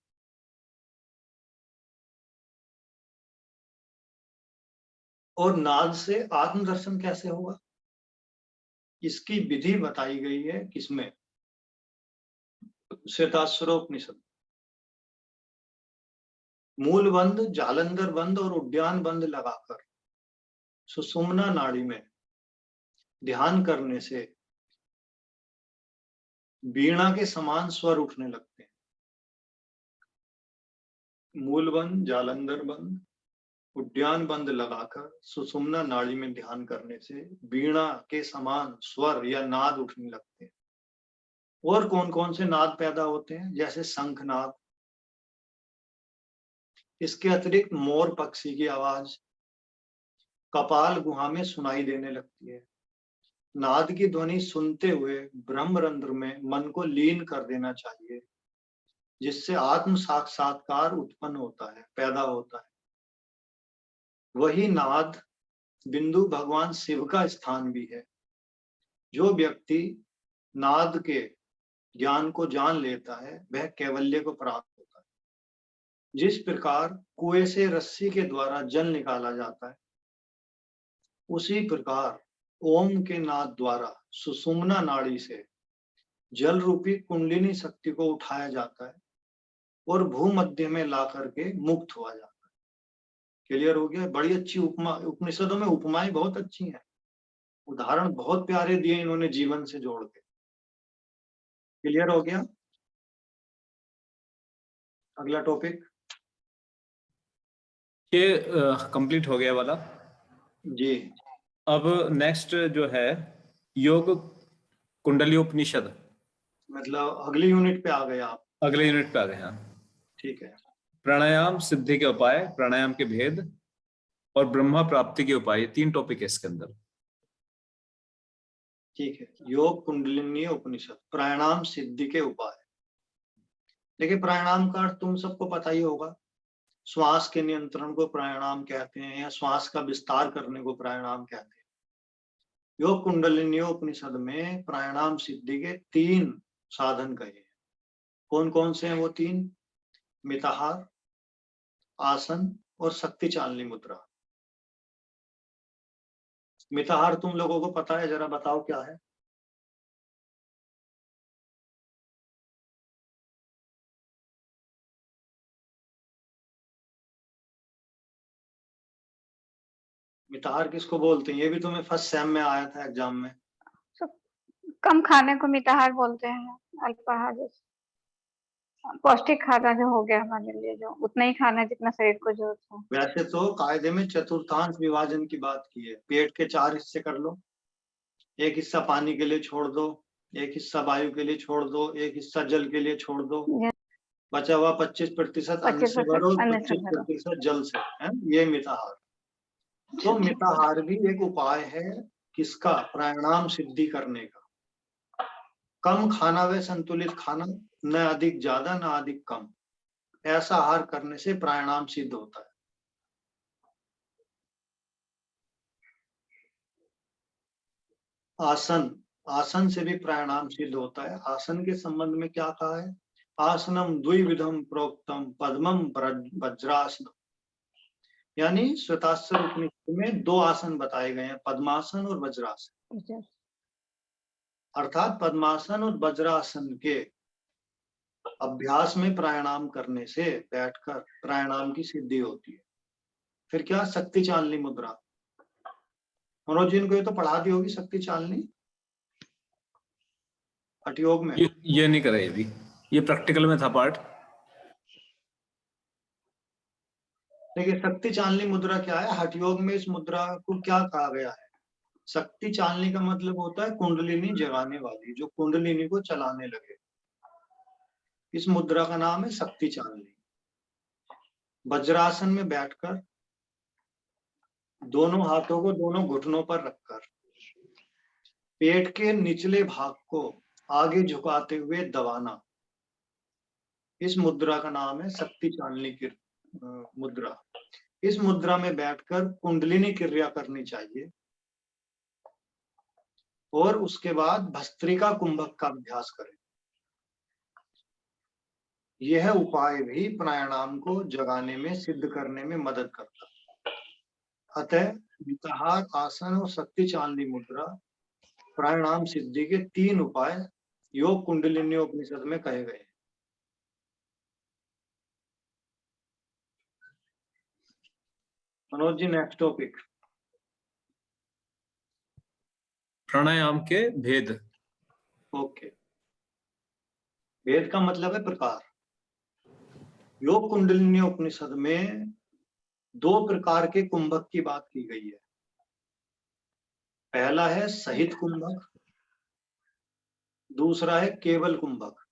और नाद से आत्मदर्शन कैसे होगा, इसकी विधि बताई गई है किसमें? श्वेताश्वरोपनिषद। मूल बंद, जालंधर बंद और उद्यान बंद लगाकर सुषुम्ना नाड़ी में ध्यान करने से वीणा के समान स्वर उठने लगते हैं। मूल बंद, जालंधर बंद, उद्यान बंद लगाकर सुषुम्ना नाड़ी में ध्यान करने से वीणा के समान स्वर या नाद उठने लगते हैं। और कौन कौन से नाद पैदा होते हैं? जैसे शंखनाद, इसके अतिरिक्त मोर पक्षी की आवाज कपाल गुहा में सुनाई देने लगती है। नाद की ध्वनि सुनते हुए ब्रह्मरंध्र में मन को लीन कर देना चाहिए, जिससे आत्म साक्षात्कार उत्पन्न होता है, पैदा होता है। वही नाद बिंदु भगवान शिव का स्थान भी है। जो व्यक्ति नाद के ज्ञान को जान लेता है, वह कैवल्य को प्राप्त होता है। जिस प्रकार कुएं से रस्सी के द्वारा जल निकाला जाता है, उसी प्रकार ओम के नाद द्वारा सुषुम्ना नाड़ी से जल रूपी कुंडलिनी शक्ति को उठाया जाता है और भूमध्य में ला करके मुक्त हुआ जाता है। क्लियर हो गया? बड़ी अच्छी उपमा, उपनिषदों में उपमाएं बहुत अच्छी हैं, उदाहरण बहुत प्यारे दिए इन्होंने जीवन से जोड़ के। क्लियर हो गया? अगला टॉपिक। ये कंप्लीट हो गया वाला। जी, अब नेक्स्ट जो है योग कुंडली उपनिषद। मतलब अगली यूनिट पे आ गए आप। अगले यूनिट पे आ गए हैं। ठीक है, प्राणायाम सिद्धि के उपाय, प्राणायाम के भेद और ब्रह्मा प्राप्ति के उपाय, 3 टॉपिक है इसके अंदर। ठीक है। योग कुंडलिनी उपनिषद, प्राणायाम सिद्धि के उपाय। देखिए प्राणायाम का अर्थ तुम सबको पता ही होगा। श्वास के नियंत्रण को प्राणायाम कहते हैं, या श्वास का विस्तार करने को प्राणायाम कहते हैं। योग कुंडलिनी उपनिषद में प्राणायाम सिद्धि के 3 साधन कहे हैं। कौन कौन से हैं वो 3? मिताहार, आसन और शक्ति चालनी मुद्रा। मिताहार तुम लोगों को पता है? जरा बताओ क्या है। मिताहार किसको बोलते हैं? ये भी तुम्हें फर्स्ट सेम में आया था एग्जाम में। कम खाने को मिताहार बोलते हैं, अल्पाहार जैसे पौष्टिक खाना जो हो गया हमारे लिए, जो उतना ही खाना है जितना शरीर को जरूरत हो। वैसे तो कायदे में चतुर्थांश विभाजन की बात की है। पेट के 4 हिस्से कर लो, एक हिस्सा पानी के लिए छोड़ दो, एक हिस्सा वायु के लिए छोड़ दो, एक हिस्सा जल के लिए छोड़ दो, बचा हुआ 25% अन्न से भरो, 25% जल से है। ये मिताहार। तो मिताहार भी एक उपाय है किसका? प्राणायाम सिद्धि करने का। कम खाना व संतुलित खाना, न अधिक ज्यादा न अधिक कम, ऐसा आहार करने से प्राणायाम सिद्ध होता है। आसन, आसन से भी प्राणायाम सिद्ध होता है। आसन के संबंध में क्या कहा है? आसनम द्विविधम प्रोक्तम पद्मम वज्रासनम, यानी श्वेताश्वर उपनिषद में 2 आसन बताए गए हैं, पद्मासन और वज्रासन। अर्थात पद्मासन और वज्रासन के अभ्यास में प्राणायाम करने से, बैठकर प्राणायाम की सिद्धि होती है। फिर क्या, शक्ति चालनी मुद्रा। मनोज जी को ये तो पढ़ा दी होगी शक्ति चालनी हठयोग में। ये नहीं करे अभी, ये प्रैक्टिकल में था पार्ट। देखिए शक्ति चालनी मुद्रा क्या है, हठयोग में इस मुद्रा को क्या कहा गया है। शक्ति चालनी का मतलब होता है कुंडलिनी जगाने वाली, जो कुंडलिनी को चलाने लगे। इस मुद्रा का नाम है शक्ति चालनी। वज्रासन में बैठकर दोनों हाथों को दोनों घुटनों पर रखकर पेट के निचले भाग को आगे झुकाते हुए दबाना, इस मुद्रा का नाम है शक्ति चालनी की मुद्रा। इस मुद्रा में बैठकर कुंडलिनी क्रिया करनी चाहिए और उसके बाद भस्त्रिका कुंभक का अभ्यास करें। यह उपाय भी प्राणायाम को जगाने में, सिद्ध करने में मदद करता है। अतः मिताहार आसन और शक्ति चालनी मुद्रा प्राणायाम सिद्धि के 3 उपाय योग कुंडलिनी उपनिषद में कहे गए हैं। Manoj ji next topic. प्राणायाम के भेद। ओके, भेद का मतलब है प्रकार। योग कुंडलिनी उपनिषद में 2 प्रकार के कुंभक की बात की गई है। पहला है सहित कुंभक, दूसरा है केवल कुंभक।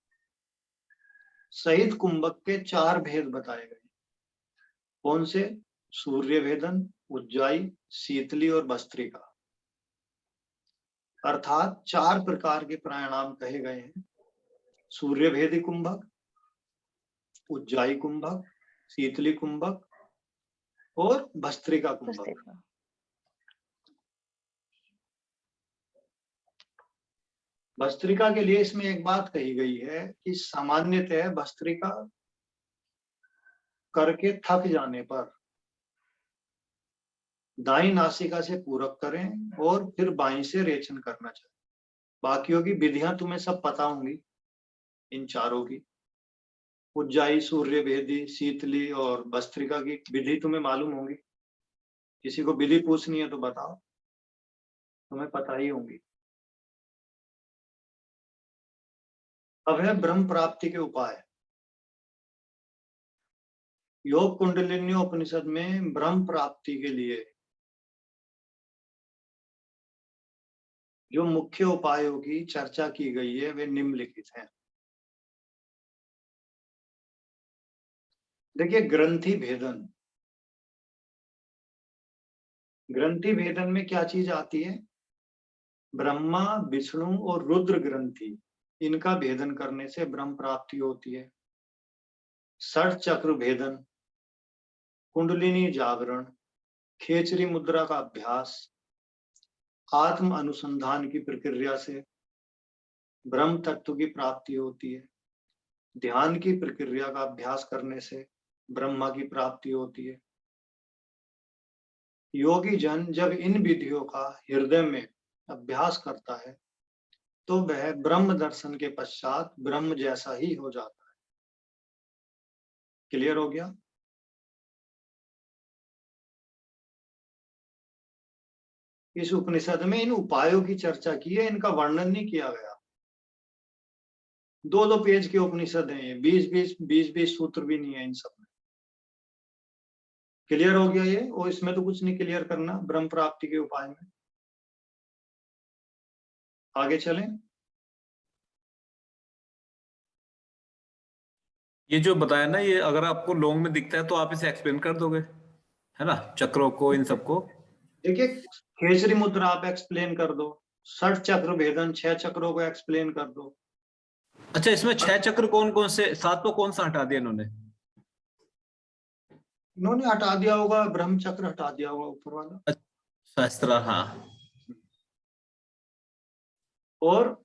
सहित कुंभक के 4 भेद बताए गए। कौन से? सूर्य भेदन, उज्जाई, शीतली और भस्त्रिका। अर्थात 4 प्रकार के प्राणायाम कहे गए हैं। सूर्य भेदी कुंभक, उज्जाई कुंभक, शीतली कुंभक और भस्त्रिका कुंभक। भस्त्रिका के लिए इसमें एक बात कही गई है कि सामान्यतः भस्त्रिका करके थक जाने पर दाई नासिका से पूरक करें और फिर बाई से रेचन करना चाहिए। बाकियों की विधियां तुम्हें सब पता होंगी, इन चारों की। उज्जाई, सूर्य भेदी, शीतली और भस्त्रिका की विधि तुम्हें मालूम होंगी। किसी को विधि पूछनी है तो बताओ, तुम्हें पता ही होंगी। अब है ब्रह्म प्राप्ति के उपाय। योग कुंडलिनी उपनिषद में ब्रह्म प्राप्ति के लिए जो मुख्य उपायों की चर्चा की गई है वे निम्नलिखित हैं। देखिए, ग्रंथि भेदन। ग्रंथि भेदन में क्या चीज आती है? ब्रह्मा, विष्णु और रुद्र ग्रंथि, इनका भेदन करने से ब्रह्म प्राप्ति होती है। षट चक्र भेदन, कुंडलिनी जागरण, खेचरी मुद्रा का अभ्यास, आत्म अनुसंधान की प्रक्रिया से ब्रह्म तत्व की प्राप्ति होती है। ध्यान की प्रक्रिया का अभ्यास करने से ब्रह्मा की प्राप्ति होती है। योगी जन जब इन विधियों का हृदय में अभ्यास करता है तो वह ब्रह्म दर्शन के पश्चात ब्रह्म जैसा ही हो जाता है। क्लियर हो गया? इस उपनिषद में इन उपायों की चर्चा की है, इनका वर्णन नहीं किया गया। 2-2 पेज के उपनिषद हैं ये, 20-20 सूत्र भी नहीं है इन सब में। क्लियर हो गया ये? और इसमें तो कुछ नहीं क्लियर करना ब्रह्म प्राप्ति के उपाय में। आगे चलें। ये जो बताया ना, ये अगर आपको लॉन्ग में दिखता है तो आप इसे एक्सप्लेन कर दोगे, है ना, चक्रों को, इन सबको। देखिए, खेचरी मुद्रा आप एक्सप्लेन कर दो, षट चक्र भेदन 6 चक्रों को एक्सप्लेन कर दो। अच्छा, इसमें 6 चक्र कौन कौन से? 7 को कौन सा हटा दिया इन्होंने? इन्होंने हटा दिया होगा, ब्रह्म चक्र हटा दिया होगा ऊपर वाला। शास्त्र, हाँ। और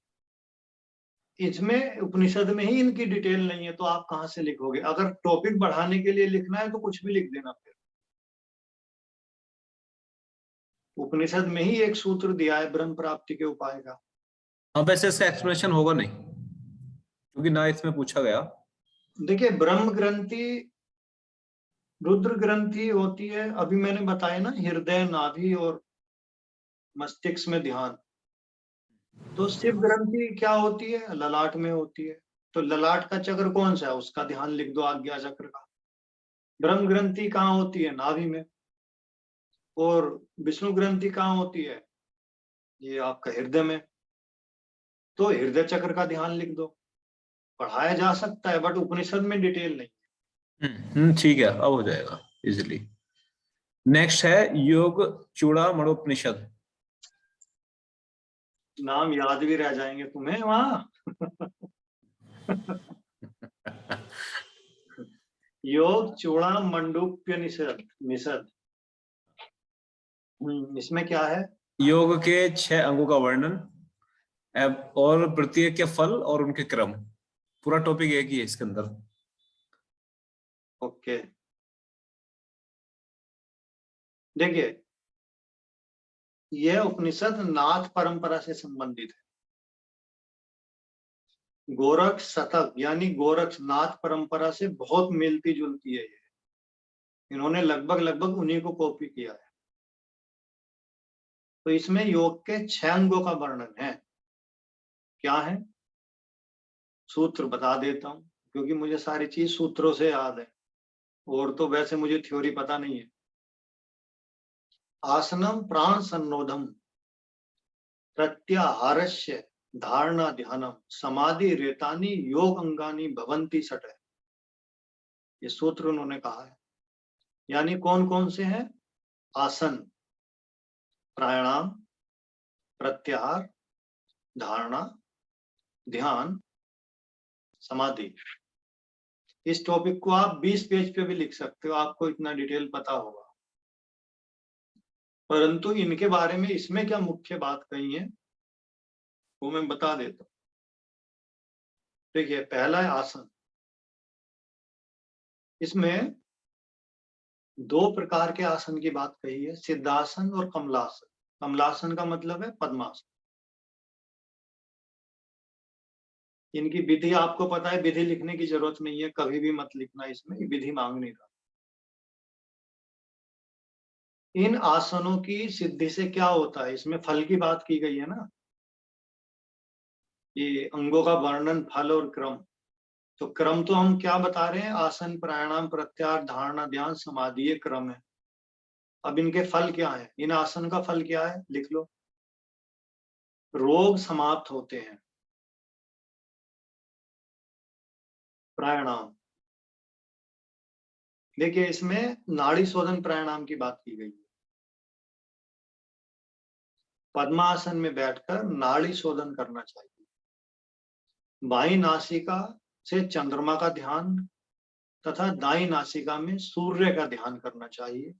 इसमें उपनिषद में ही इनकी डिटेल नहीं है, तो आप कहाँ से लिखोगे? अगर टॉपिक बढ़ाने के लिए लिखना है तो कुछ भी लिख देना। फिर उपनिषद में ही एक सूत्र दिया है ब्रह्म प्राप्ति के उपाय का। अब ऐसे इसका एक्सप्लेनेशन होगा नहीं, क्योंकि ना इसमें पूछा गया। देखिए, ब्रह्म ग्रंथि, रुद्र ग्रंथि होती है, अभी मैंने बताया ना, हृदय, नाभि और मस्तिष्क में ध्यान। तो शिव ग्रंथि क्या होती है? ललाट में होती है। तो ललाट का चक्र कौन सा है? उसका ध्यान लिख दो, आज्ञा चक्र का। ब्रह्म ग्रंथि कहाँ होती है? नाभि में। और विष्णु ग्रंथि कहाँ होती है? ये आपका हृदय में। तो हृदय चक्र का ध्यान लिख दो। पढ़ाया जा सकता है, बट उपनिषद में डिटेल नहीं। ठीक है, अब हो जाएगा इजिली। नेक्स्ट है योग चूड़ामणोपनिषद। नाम याद भी रह जाएंगे तुम्हें वहां। योग चूड़ामण्डूप्यनिषद निषद। इसमें क्या है? योग के 6 अंगों का वर्णन और प्रत्येक के फल और उनके क्रम। पूरा टॉपिक एक ही है इसके अंदर। ओके, देखिए, यह उपनिषद नाथ परंपरा से संबंधित है। गोरख शतक यानी गोरखनाथ परंपरा से बहुत मिलती जुलती है ये। इन्होंने लगभग उन्हीं को कॉपी किया है। तो इसमें योग के 6 अंगों का वर्णन है। क्या है? सूत्र बता देता हूं, क्योंकि मुझे सारी चीज सूत्रों से याद है, और तो वैसे मुझे थ्योरी पता नहीं है। आसनम प्राण सन्नोधम प्रत्याहारस्य धारणा ध्यानम समाधि रेतानी योग अंगानी भवंती सट है। ये सूत्र उन्होंने कहा है। यानी कौन कौन से हैं? आसन, प्राणायाम, प्रत्याहार, धारणा, ध्यान, समाधि। इस टॉपिक को आप 20 पेज पे भी लिख सकते हो, आपको इतना डिटेल पता होगा। परंतु इनके बारे में इसमें क्या मुख्य बात कही है वो मैं बता देता हूं। देखिए, पहला है आसन। इसमें 2 प्रकार के आसन की बात कही है, सिद्धासन और कमलासन। कमलासन का मतलब है पद्मासन। इनकी विधि आपको पता है, विधि लिखने की जरूरत नहीं है, कभी भी मत लिखना, इसमें विधि मांग नहीं रहा। इन आसनों की सिद्धि से क्या होता है? इसमें फल की बात की गई है ना, ये अंगों का वर्णन, फल और क्रम। तो क्रम तो हम क्या बता रहे हैं? आसन, प्राणायाम, प्रत्याहार, धारणा, ध्यान, समाधि, ये क्रम है। अब इनके फल क्या है? इन आसन का फल क्या है? लिख लो। रोग समाप्त होते हैं। प्राणायाम, देखिए, इसमें नाड़ी शोधन प्राणायाम की बात की गई है। पद्मासन में बैठकर नाड़ी शोधन करना चाहिए। बाई नासिका से चंद्रमा का ध्यान तथा दाई नासिका में सूर्य का ध्यान करना चाहिए।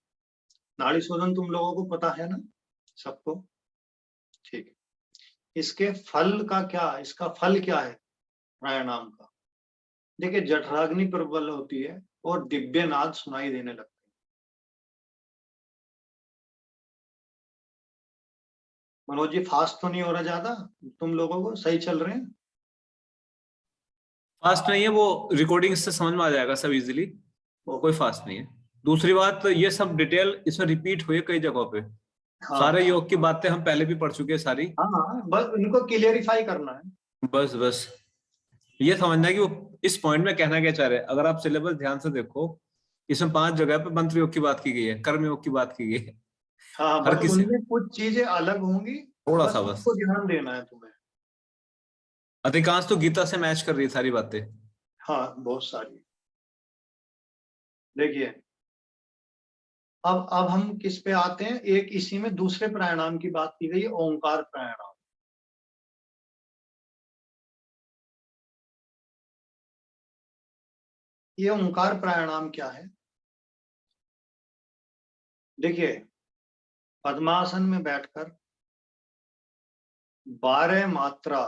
नाड़ी शोधन तुम लोगों को पता है ना, सबको? ठीक है। इसके फल का क्या? इसका फल क्या है प्राणायाम का? देखिए, जठराग्नि प्रबल होती है और दिव्य नाद सुनाई देने लगते हैं। मनोज जी, फास्ट तो नहीं हो रहा ज्यादा? तुम लोगों को सही चल रहे हैं? फास्ट नहीं है, वो रिकॉर्डिंग से समझ में आ जाएगा सब इजीली, कोई फास्ट नहीं है। दूसरी बात, ये सब डिटेल इसमें रिपीट हुई है कई जगहों पे। हाँ सारे योग की बातें हम पहले भी पढ़ चुके हैं सारी। हाँ, बस इनको क्लियरिफाई करना है। बस ये समझना है कि वो इस पॉइंट में कहना क्या चाह रहे हैं। अगर आप सिलेबस ध्यान से देखो, इसमें 5 जगह पे मंत्र योग की बात की गई है, कर्म योग की बात की गई है। हाँ, हर बस किसी उनमें कुछ चीजें अलग होंगी, थोड़ा बस सा, बस उसको ध्यान देना है तुम्हें। अधिकांश तो गीता से मैच कर रही है सारी बातें। हाँ, बहुत सारी। देखिए, अब हम किस पे आते हैं? एक इसी में दूसरे प्राणायाम की बात की गई है, ओंकार प्राणायाम। ये ओंकार प्राणायाम क्या है? देखिए, पद्मासन में बैठकर 12 मात्रा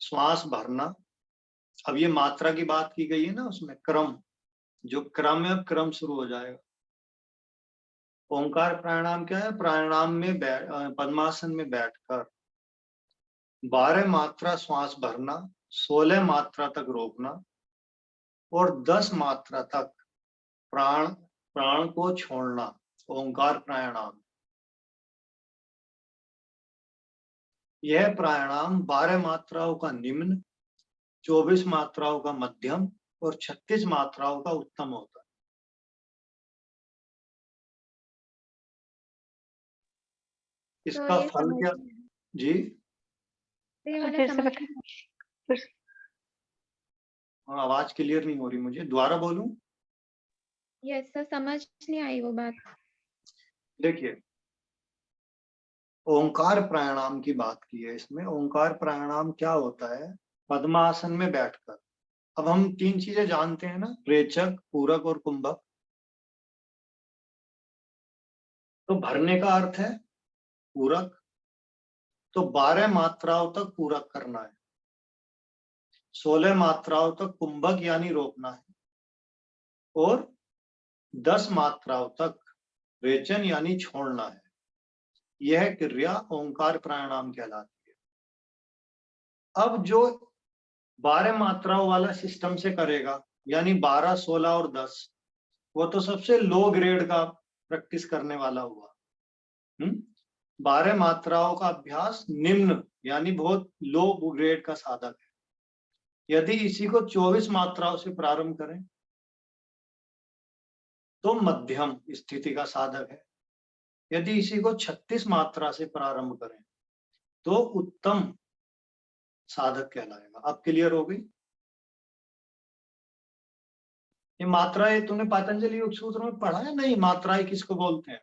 श्वास भरना। अब ये मात्रा की बात की गई है ना, उसमें क्रम, जो क्रम है अब क्रम शुरू हो जाएगा। ओंकार प्राणायाम क्या है? प्राणायाम में पद्मासन में बैठकर 12 मात्रा श्वास भरना, 16 मात्रा तक रोकना और 10 मात्रा तक प्राण को छोड़ना। ओंकार प्राणायाम। यह प्राणायाम 12 मात्राओं का निम्न, 24 मात्राओं का मध्यम और 36 मात्राओं का उत्तम होता है। इसका ये फल समझ क्या? में आया। जी, तो ये वाला फिर से समझ में बताएं। फिर से। आवाज क्लियर नहीं हो रही मुझे, दोबारा बोलूं? ये ऐसा समझ नहीं आई वो बात। देखिए, ओंकार प्राणायाम की बात की है इसमें। ओंकार प्राणायाम क्या होता है? पद्मासन में बैठकर। अब हम 3 चीजें जानते हैं ना, रेचक, पूरक और कुंभक। तो भरने का अर्थ है पूरक, तो 12 मात्राओं तक पूरक करना है, 16 मात्राओं तक कुंभक यानी रोकना है और 10 मात्राओं तक रेचन यानी छोड़ना है। यह क्रिया ओंकार प्राणायाम कहलाती है। अब जो 12 मात्राओं वाला सिस्टम से करेगा, यानी 12, 16 और 10, वो तो सबसे लो ग्रेड का प्रैक्टिस करने वाला हुआ। 12 मात्राओं का अभ्यास निम्न यानी बहुत लो ग्रेड का साधक है। यदि इसी को 24 मात्राओं से प्रारंभ करें तो मध्यम स्थिति का साधक है। यदि इसी को 36 मात्रा से प्रारंभ करें तो उत्तम साधक कहलाएगा। अब क्लियर हो गई? ये मात्राएं तूने पतंजलि योग सूत्र में पढ़ा है? नहीं, मात्राएं किसको बोलते हैं?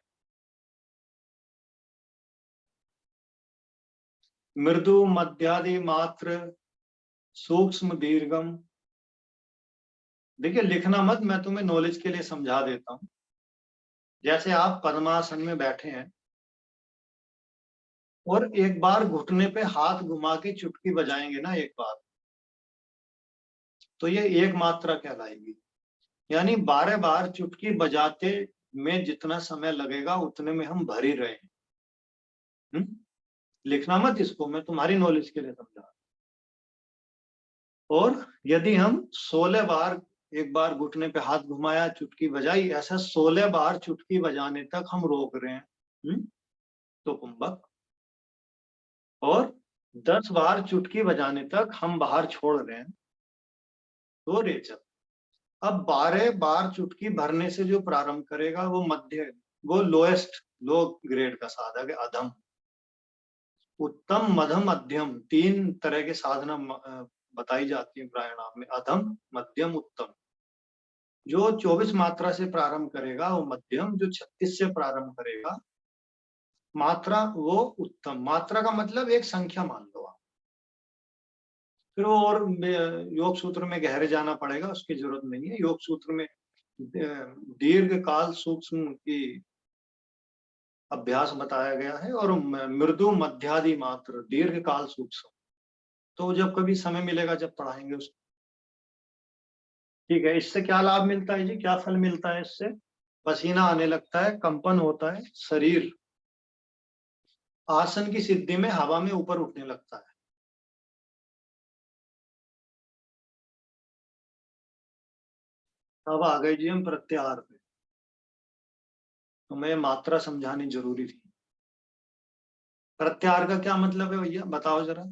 मृदु, मध्यादि, मात्र, सूक्ष्म, दीर्घम। देखिए, लिखना मत, मैं तुम्हें नॉलेज के लिए समझा देता हूं। जैसे आप पद्मासन में बैठे हैं और एक बार घुटने पे हाथ घुमा के चुटकी बजाएंगे ना एक बार, तो ये एक मात्रा कहलाएगी। यानी 12 बार चुटकी बजाते में जितना समय लगेगा उतने में हम भर ही रहे हैं। लिखना मत इसको, मैं तुम्हारी नॉलेज के लिए समझा। और यदि हम 16 बार, एक बार घुटने पे हाथ घुमाया चुटकी बजाई, ऐसा 16 बार चुटकी बजाने तक हम रोक रहे हैं, तो कुंभक। और 10 बार चुटकी बजाने तक हम बाहर छोड़ रहे हैं तो रेचक। अब 12 बार चुटकी भरने से जो प्रारंभ करेगा वो मध्य, वो लोएस्ट, लो ग्रेड का साधक है, अधम। उत्तम, मध्यम, मध्यम, 3 तरह के साधना बताई जाती है प्राणायाम में, अधम, मध्यम, उत्तम। जो 24 मात्रा से प्रारंभ करेगा वो मध्यम, जो 36 से प्रारंभ करेगा मात्रा वो उत्तम। मात्रा का मतलब एक संख्या मान लो आप। फिर वो और योग सूत्र में गहरे जाना पड़ेगा, उसकी जरूरत नहीं है। योग सूत्र में दीर्घ काल सूक्ष्म की अभ्यास बताया गया है और मृदु, मध्यादि, मात्र, दीर्घ काल सूक्ष्म। तो जब कभी समय मिलेगा जब पढ़ाएंगे उसको। ठीक है, इससे क्या लाभ मिलता है जी, क्या फल मिलता है इससे? पसीना आने लगता है, कंपन होता है, शरीर आसन की सिद्धि में हवा में ऊपर उठने लगता है। अब आ गए जी हम प्रत्याहार पे। तो मैं मात्रा समझानी जरूरी थी। प्रत्याहार का क्या मतलब है भैया, बताओ जरा।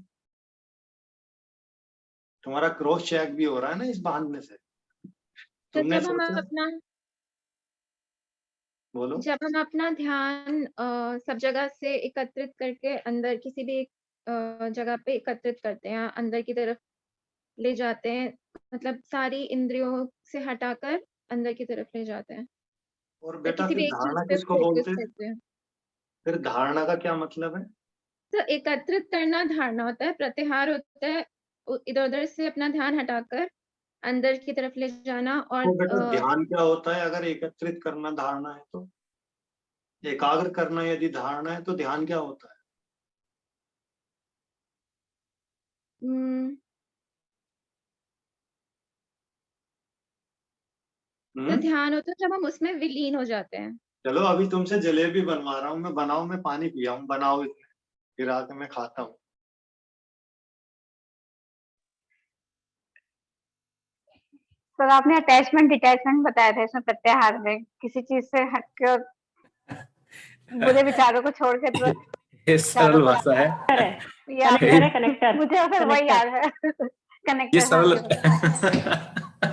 तुम्हारा क्रॉस चेक भी हो रहा है ना इस बहाने से। तो तुमने सोचा? बोलो। जब हम अपना ध्यान सब जगह से एकत्रित करके अंदर किसी भी एक जगह पे एकत्रित करते हैं, अंदर की तरफ ले जाते हैं, मतलब सारी इंद्रियों से हटाकर अंदर की तरफ ले जाते हैं, और तो बेटा किसी फिर भी एक चीज धारणा पे किसको फोकस बोलते हैं? करते हैं। फिर धारणा का क्या मतलब है? तो एकत्रित करना धारणा होता है, प्रत्याहार होता है इधर उधर से अपना ध्यान हटाकर अंदर की तरफ ले जाना। और तो बेटा ध्यान क्या होता है अगर एकत्रित करना धारणा है तो? एकाग्र करना यदि धारणा है तो ध्यान क्या होता है? तो ध्यान होता है जब हम उसमें विलीन हो जाते हैं। चलो अभी तुमसे जलेबी बनवा रहा हूँ मैं, बनाओ, मैं पानी पिया हूँ, बनाओ इसमें, फिर आके मैं खाता हूँ। सर आपने अटैचमेंट डिटैचमेंट बताया था इसमें प्रत्याहार में, किसी चीज से हटके और बुरे विचारों को छोड़ के तुरंत ये सरल भाषा है। कनेक्टर है, कनेक्टर, मुझे फिर वही याद है। ये कनेक्टर, हाँ सरल ये बताया।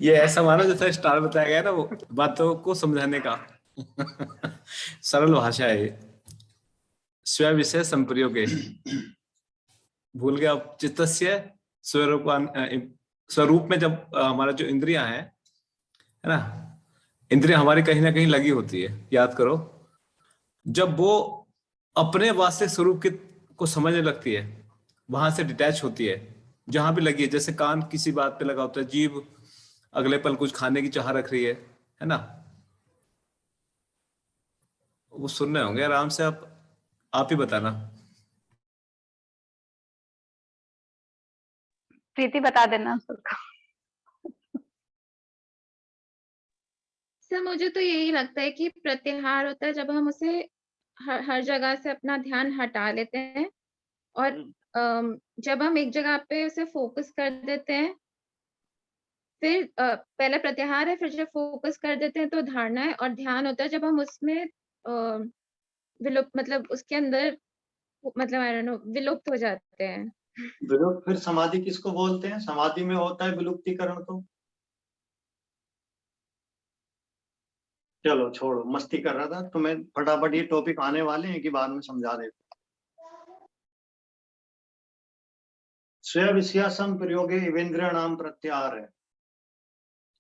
ये ऐसा मानो जैसा स्टार बताया गया ना, वो बातों को समझाने का। सरल भाषा है ये। स्व विषय संप्रयोगे, भूल गया आप, चित्तस्य स्वरूपान, स्वरूप में जब हमारा जो इंद्रियां है ना, इंद्रियां हमारी कहीं ना कहीं लगी होती है, याद करो, जब वो अपने वास्तविक स्वरूप के को समझने लगती है, वहां से डिटैच होती है, जहां भी लगी है, जैसे कान किसी बात पे लगा होता है, जीभ अगले पल कुछ खाने की चाह रख रही है ना, वो सुन रहे होंगे आराम से, आप ही बताना। प्रीति बता देना सबको। सर मुझे तो यही लगता है कि प्रत्याहार होता है जब हम उसे हर जगह से अपना ध्यान हटा लेते हैं, और जब हम एक जगह पे उसे फोकस कर देते हैं, फिर पहला प्रत्याहार है, फिर जब फोकस कर देते हैं तो धारणा है, और ध्यान होता है जब हम उसमें विलुप्त, मतलब उसके अंदर, मतलब आई डोंट नो, विलुप्त हो जाते हैं। विलुप्त, फिर समाधि किसको बोलते हैं? समाधि में होता है विलुप्तीकरण। तो चलो छोड़ो, मस्ती कर रहा था, तुम्हें फटाफट ये टॉपिक आने वाले हैं कि बाद में समझा देते। स्व विषय संप्रयोगे इवेंद्रिय नाम प्रत्याहार है।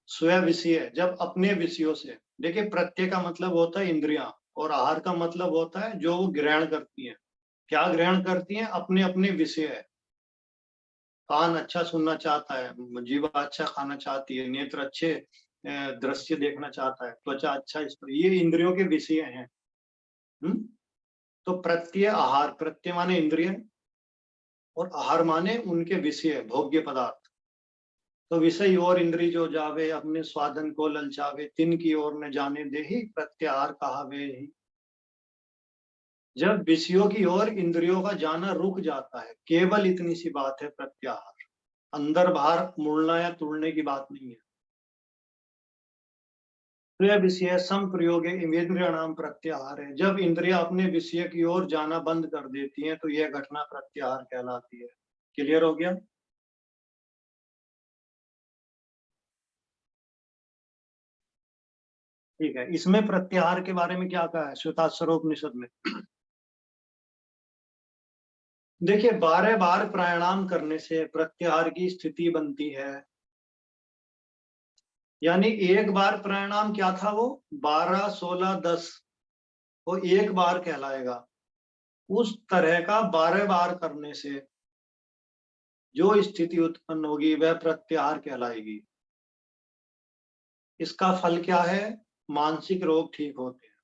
स्व विषय, जब अपने विषयों से, देखिए प्रत्यय का मतलब होता है इंद्रियां, और आहार का मतलब होता है जो वो ग्रहण करती हैं। क्या ग्रहण करती हैं? अपने अपने विषय। कान अच्छा सुनना चाहता है, जीभ अच्छा खाना चाहती है, नेत्र अच्छे दृश्य देखना चाहता है, त्वचा अच्छा इस पर, ये इंद्रियों के विषय हैं। तो प्रत्यय आहार, प्रत्यय माने इंद्रिय और आहार माने उनके विषय, भोग्य पदार्थ। तो विषय और इंद्री जो जावे, अपने स्वादन को ललचावे, तिन की ओर न जाने दे ही प्रत्याहार कहावे ही। जब विषयों की ओर इंद्रियों का जाना रुक जाता है, केवल इतनी सी बात है प्रत्याहार, अंदर बाहर मुड़ना या तुड़ने की बात नहीं है। तो विषय संप्रयोग इंद्रिय नाम प्रत्याहार है। जब इंद्रिया अपने विषय की ओर जाना बंद कर देती हैं तो यह घटना प्रत्याहार कहलाती है। क्लियर हो गया? ठीक है, इसमें प्रत्याहार के बारे में क्या कहा है श्वेताश्वरोपनिषद में? देखिए 12 बार प्राणायाम करने से प्रत्याहार की स्थिति बनती है। यानी एक बार प्राणायाम क्या था, वो 12, 16, 10, वो एक बार कहलाएगा। उस तरह का 12 बार करने से जो स्थिति उत्पन्न होगी वह प्रत्याहार कहलाएगी। इसका फल क्या है? मानसिक रोग ठीक होते हैं।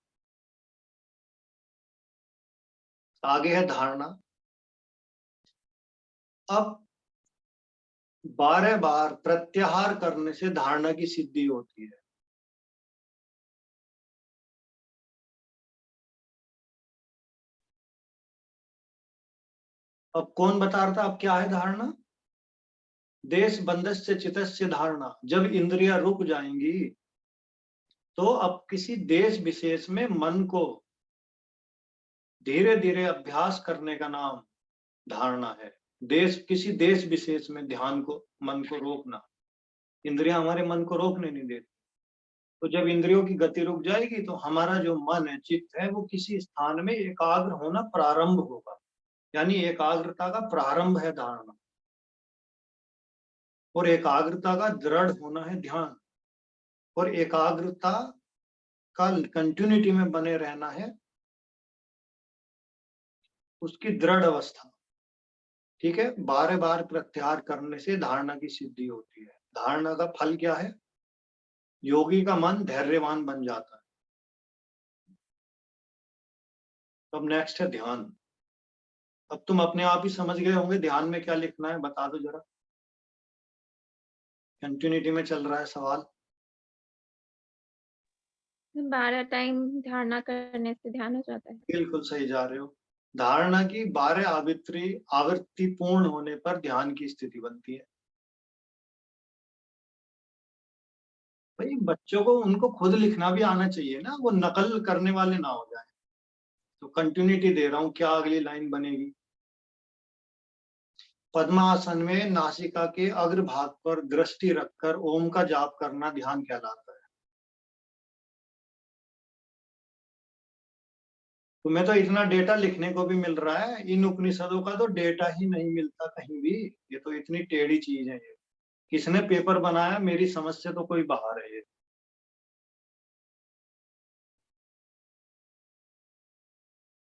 आगे है धारणा। अब 12 बार प्रत्याहार करने से धारणा की सिद्धि होती है। अब कौन बता रहा था? अब क्या है धारणा? देश बंधस्य चित्तस्य धारणा। जब इंद्रियां रुक जाएंगी तो अब किसी देश विशेष में मन को धीरे धीरे अभ्यास करने का नाम धारणा है। किसी देश विशेष में ध्यान को, मन को रोकना। इंद्रियां हमारे मन को रोकने नहीं देती। तो जब इंद्रियों की गति रुक जाएगी तो हमारा जो मन है, चित्त है, वो किसी स्थान में एकाग्र होना प्रारंभ होगा। यानी एकाग्रता का प्रारंभ है धारणा, और एकाग्रता का दृढ़ होना है ध्यान, और एकाग्रता का कंटिन्यूटी में बने रहना है उसकी दृढ़ अवस्था। ठीक है, 12 बार प्रत्याहार करने से धारणा की सिद्धि होती है। धारणा का फल क्या है? योगी का मन धैर्यवान बन जाता है। अब नेक्स्ट है ध्यान। अब तुम अपने आप ही समझ गए होंगे ध्यान में क्या लिखना है, बता दो जरा। कंटिन्यूटी में चल रहा है सवाल। 12 टाइम धारणा करने से ध्यान हो जाता है। बिल्कुल सही जा रहे हो। धारणा की 12 आवृत्ति पूर्ण होने पर ध्यान की स्थिति बनती है। भाई बच्चों को उनको खुद लिखना भी आना चाहिए ना, वो नकल करने वाले ना हो जाए। तो कंटिन्यूटी दे रहा हूं, क्या अगली लाइन बनेगी? पद्मासन में नासिका के अग्रभाग पर दृष्टि रखकर ओम का जाप करना ध्यान कहलाता है। तुम्हें तो इतना डेटा लिखने को भी मिल रहा है, इन उपनिषदों का तो डेटा ही नहीं मिलता कहीं भी। ये तो इतनी टेढ़ी चीज है ये। किसने पेपर बनाया, मेरी समझ से तो कोई बाहर है ये।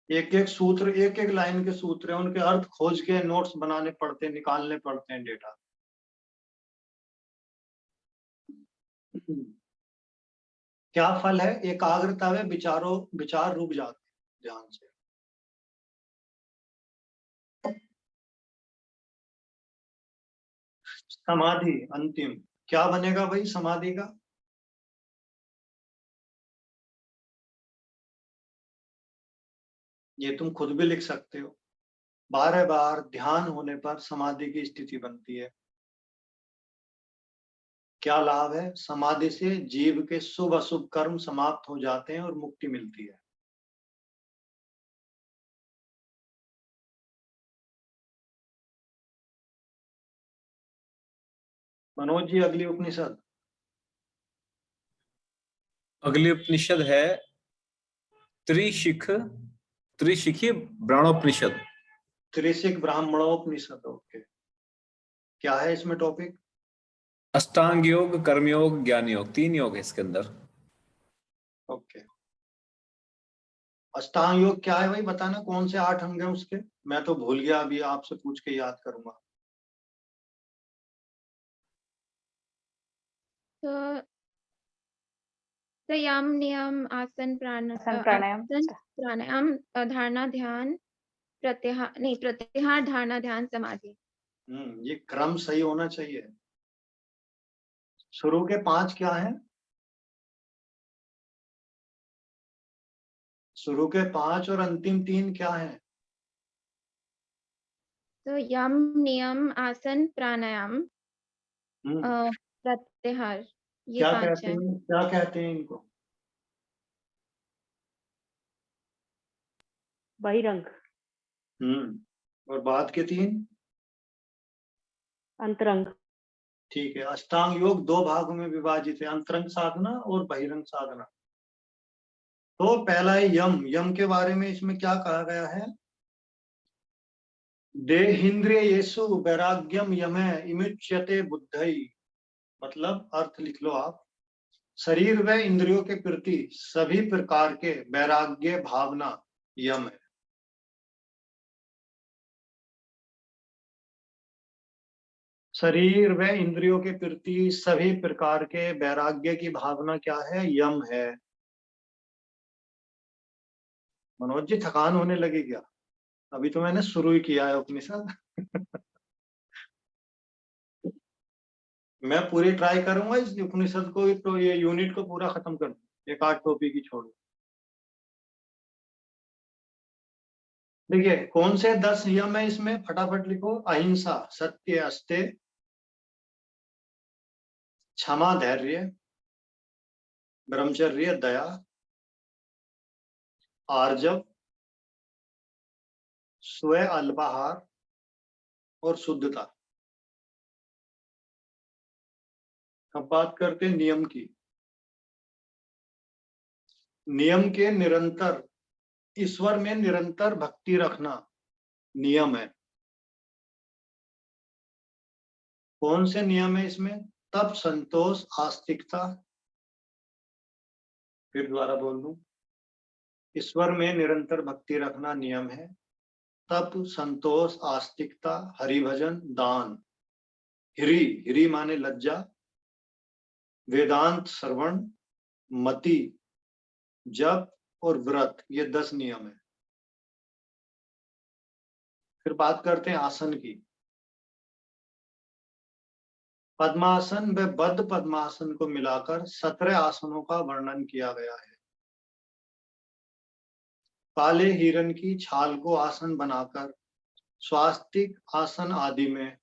एक एक सूत्र, एक एक लाइन के सूत्र है, उनके अर्थ खोज के नोट्स बनाने पड़ते हैं, निकालने पड़ते हैं डेटा। क्या फल है? एकाग्रता में विचार रुक जाते हैं ध्यान से। समाधि अंतिम क्या बनेगा भाई समाधि का? ये तुम खुद भी लिख सकते हो। 12 बार ध्यान होने पर समाधि की स्थिति बनती है। क्या लाभ है? समाधि से जीव के शुभ अशुभ कर्म समाप्त हो जाते हैं और मुक्ति मिलती है। मनोज जी अगली उपनिषद। अगली उपनिषद है त्रिशिखी ब्राह्मणोपनिषद। त्रिशिक ब्राह्मणोपनिषद। ओके, क्या है इसमें टॉपिक? अष्टांग योग, कर्मयोग, ज्ञान योग, 3 योग है इसके अंदर। ओके, अष्टांग योग क्या है भाई? बताना कौन से 8 अंग हैं उसके? मैं तो भूल गया, अभी आपसे पूछ के याद करूंगा। तो संयम, नियम, आसन, प्राणायाम। प्राणायाम, धारणा, ध्यान, प्रत्याहार, धारणा, ध्यान, समाधि। ये क्रम सही होना चाहिए। शुरू के 5 क्या हैं? शुरू के 5 और अंतिम 3 क्या हैं? तो यम, नियम, आसन, प्राणायाम, प्रत्याहार, ये क्या 5 कहते है। हैं, क्या कहते हैं इनको? बहिरंग, और बाद के 3? अंतरंग। ठीक है, अष्टांग योग 2 भागों में विभाजित है, अंतरंग साधना और बहिरंग साधना। तो पहला है यम। यम के बारे में इसमें क्या कहा गया है? देहेन्द्रियेषु वैराग्यम यमे इमुच्यते बुद्धि। मतलब अर्थ लिख लो आप। शरीर व इंद्रियों के प्रति सभी प्रकार के वैराग्य भावना यम है। शरीर व इंद्रियों के प्रति सभी प्रकार के वैराग्य की भावना क्या है? यम है। मनोज जी थकान होने लगी क्या? अभी तो मैंने शुरू ही किया है उपनिषद। मैं पूरी ट्राई करूंगा इस उपनिषद को, तो ये यूनिट को पूरा खत्म कर दूं, एक 8 टॉपिक ही छोड़ू। देखिए कौन से 10 नियम है इसमें, फटाफट लिखो। अहिंसा, सत्य, अस्तेय, क्षमा, धैर्य, ब्रह्मचर्य, दया, आर्जव, स्वयं अल्पाहार और शुद्धता। अब बात करते हैं नियम की। नियम के निरंतर, ईश्वर में निरंतर भक्ति रखना नियम है। कौन से नियम है इसमें? तप, संतोष, आस्तिकता। फिर दोबारा बोल दूं, ईश्वर में निरंतर भक्ति रखना नियम है। तप, संतोष, आस्तिकता, हरिभजन, दान, हिरी माने लज्जा, वेदांत श्रवण, मति, जप और व्रत, ये 10 नियम है। फिर बात करते हैं आसन की। पद्मासन व बद्ध पद्मासन को मिलाकर 17 आसनों का वर्णन किया गया है। काले हिरण की छाल को आसन बनाकर स्वास्तिक आसन आदि में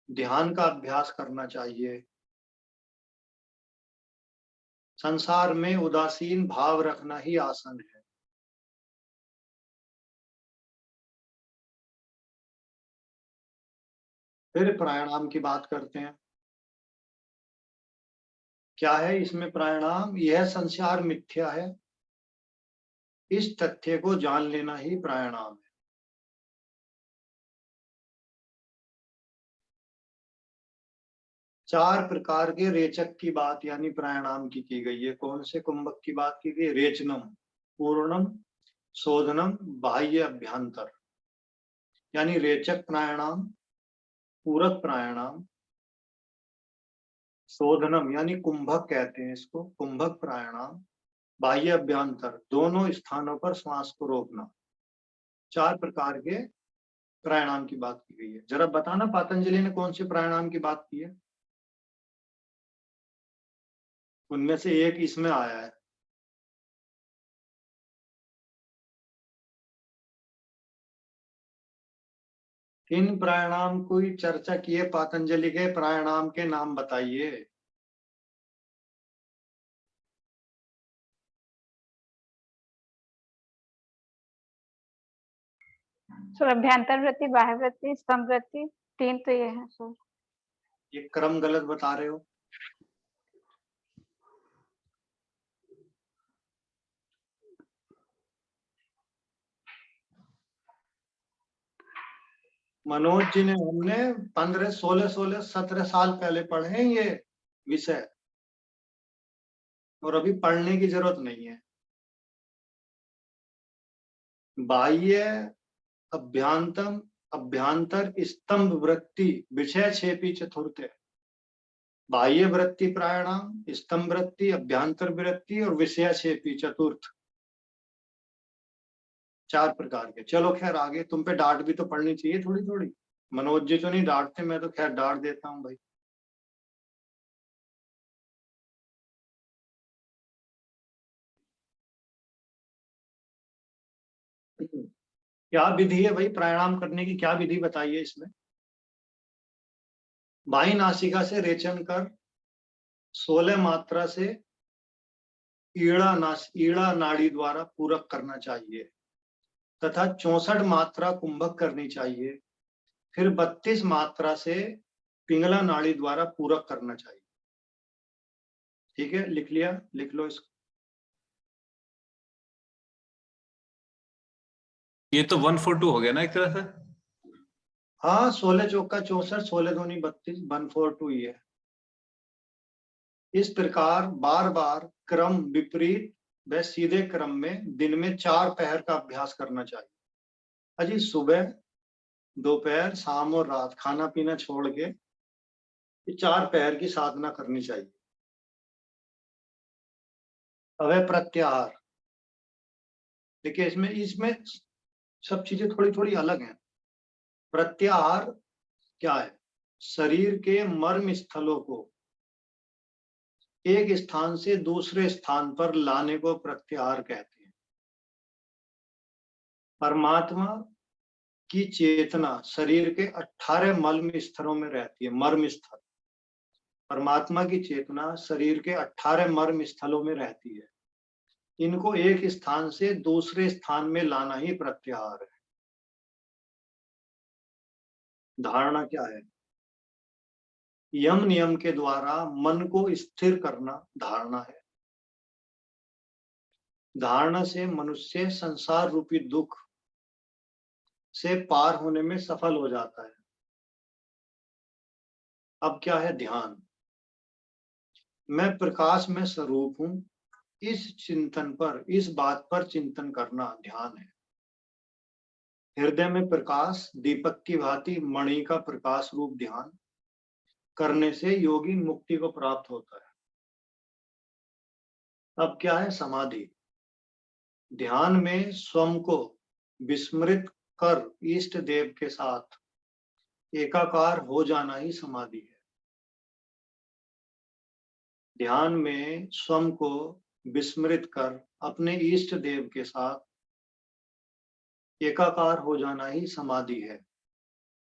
ध्यान का अभ्यास करना चाहिए। संसार में उदासीन भाव रखना ही आसन है। फिर प्राणायाम की बात करते हैं। क्या है इसमें प्राणायाम? यह संसार मिथ्या है, इस तथ्य को जान लेना ही प्राणायाम है। चार प्रकार के रेचक की बात यानी प्राणायाम की गई है। कौन से कुंभक की बात की गई? रेचनम, पूर्णम, शोधनम, बाह्य, अभ्यंतर। यानी रेचक प्राणायाम, पूरक प्राणायाम, शोधनम यानी कुंभक कहते हैं इसको, कुंभक प्राणायाम, बाह्य, अभ्यंतर, दोनों स्थानों पर श्वास को रोकना। चार प्रकार के प्राणायाम की बात की गई है। जरा बताना पतंजलि ने कौन से प्राणायाम की बात की है? उनमें से एक इसमें आया है। किन प्राणायाम की चर्चा की है? पतंजलि के प्राणायाम के नाम बताइए। सर अभ्यंतर वृत्ति, बाह्य वृत्ति, स्तंभ वृत्ति, 3 तो ये है सर। ये क्रम गलत बता रहे हो। मनोज जी ने, हमने 15, 16, 17 साल पहले पढ़े हैं ये विषय, और अभी पढ़ने की जरूरत नहीं है। बाह्य, अभ्यंतम, अभ्यंतर, स्तंभ वृत्ति, विषय छेपी चतुर्थ। बाह्य वृत्ति प्राणायाम, स्तंभ वृत्ति, अभ्यंतर वृत्ति और विषय छेपी चतुर्थ, 4 प्रकार के। चलो खैर आगे, तुम पे डांट भी तो पड़नी चाहिए थोड़ी थोड़ी। मनोज जी तो नहीं डांटते, मैं तो खैर डांट देता हूँ भाई। क्या विधि है भाई प्राणायाम करने की? क्या विधि बताइए इसमें? बाई नासिका से रेचन कर 16 मात्रा से ईड़ा नाड़ी द्वारा पूरक करना चाहिए तथा 64 मात्रा कुंभक करनी चाहिए। फिर 32 मात्रा से पिंगला नाड़ी द्वारा पूरक करना चाहिए। ठीक है, लिख लिया? लिख लो इसको। ये तो 142 हो गया ना एक तरह से। हाँ, 16 चौका 64, 16 दूनी 32, 142 ही है। इस प्रकार बार बार क्रम विपरीत व सीधे क्रम में दिन में 4 पहर का अभ्यास करना चाहिए। अजी सुबह, दोपहर, शाम और रात खाना पीना छोड़ के ये 4 पहर की साधना करनी चाहिए। अवय प्रत्याहार, देखिए इसमें इसमें सब चीजें थोड़ी थोड़ी अलग हैं। प्रत्याहार क्या है? शरीर के मर्म स्थलों को एक स्थान से दूसरे स्थान पर लाने को प्रत्याहार कहते हैं। परमात्मा की चेतना शरीर के 18 मर्म स्थलों में रहती है। मर्म स्थल, परमात्मा की चेतना शरीर के 18 मर्म स्थलों में रहती है। इनको एक स्थान से दूसरे स्थान में लाना ही प्रत्याहार है। धारणा क्या है? यम नियम के द्वारा मन को स्थिर करना धारणा है। धारणा से मनुष्य संसार रूपी दुख से पार होने में सफल हो जाता है। अब क्या है? ध्यान। मैं प्रकाश में स्वरूप हूं, इस चिंतन पर, इस बात पर चिंतन करना ध्यान है। हृदय में प्रकाश, दीपक की भांति मणि का प्रकाश रूप ध्यान करने से योगी मुक्ति को प्राप्त होता है। अब क्या है? समाधि। ध्यान में स्वयं को विस्मृत कर इष्ट देव के साथ एकाकार हो जाना ही समाधि है। ध्यान में स्वयं को विस्मृत कर अपने इष्ट देव के साथ एकाकार हो जाना ही समाधि है।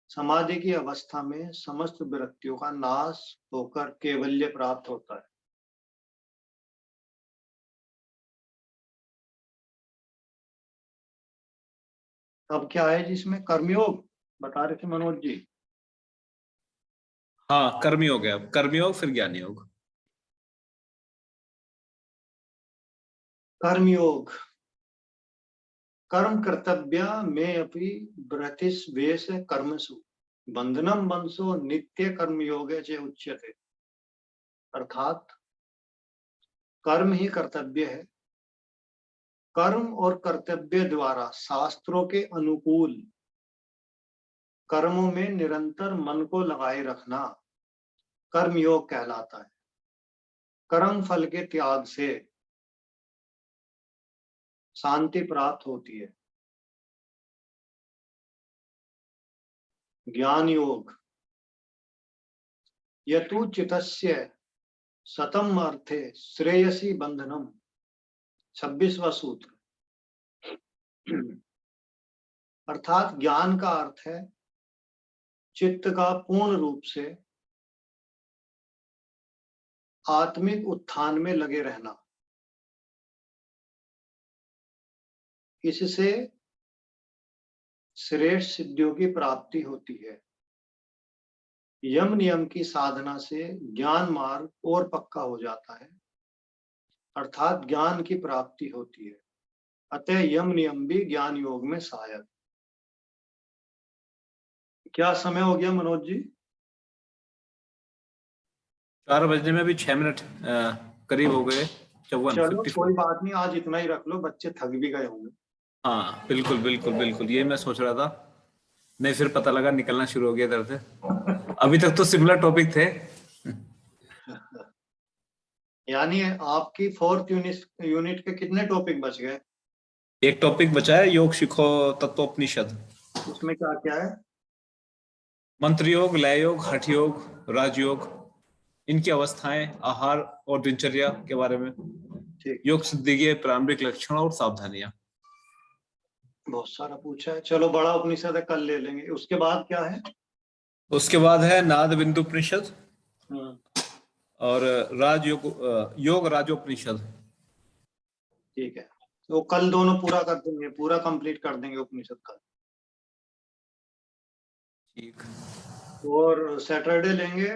समाधि की अवस्था में समस्त विरक्तियों का नाश होकर केवल्य प्राप्त होता है। अब क्या है जिसमें कर्मयोग बता रहे थे मनोज जी? हाँ, कर्मयोग है। अब कर्मयोग फिर ज्ञान योग। कर्मयोग। कर्म कर्तव्य में अपि बृहतिस वेश कर्मसु बंधनम बंसो नित्य कर्मयोग च उच्यते। अर्थात कर्म ही कर्तव्य है। कर्म और कर्तव्य द्वारा शास्त्रों के अनुकूल कर्मों में निरंतर मन को लगाए रखना कर्मयोग कहलाता है। कर्म फल के त्याग से शांति प्राप्त होती है। ज्ञान योग। यतु चितस्य सतम अर्थे श्रेयसी बंधनम। 26वां सूत्र। अर्थात ज्ञान का अर्थ है चित्त का पूर्ण रूप से आत्मिक उत्थान में लगे रहना। इससे श्रेष्ठ सिद्धियों की प्राप्ति होती है। यम नियम की साधना से ज्ञान मार्ग और पक्का हो जाता है, अर्थात ज्ञान की प्राप्ति होती है। अतः यम नियम भी ज्ञान योग में सहायक। क्या समय हो गया मनोज जी? 4 बजने में भी 6 मिनट करीब हो गए। 54, चलो 54। कोई बात नहीं, आज इतना ही रख लो, बच्चे थक भी गए होंगे। हाँ बिल्कुल बिल्कुल बिल्कुल, ये मैं सोच रहा था। नहीं, फिर पता लगा निकलना शुरू हो गया इधर से। अभी तक तो सिमिलर टॉपिक थे। यानी आपकी 4th यूनिट के कितने टॉपिक बच गए? एक टॉपिक बचा है, योग शिखो तत्वोपनिषद। उसमें क्या क्या है? मंत्र योग, लय योग, हठ योग, राजयोग, इनकी अवस्थाएं, आहार और दिनचर्या के बारे में, ठीक, योग सिद्धि के प्रारंभिक लक्षण और सावधानियां। बहुत सारा पूछा है। चलो बड़ा उपनिषद है, कल ले लेंगे। उसके बाद क्या है? उसके बाद है नाद बिंदु उपनिषद हम्म, और राजयोग, योग राजोपनिषद। ठीक है, तो कल दोनों पूरा कर देंगे, पूरा कंप्लीट कर देंगे उपनिषद कल। ठीक। और सैटरडे लेंगे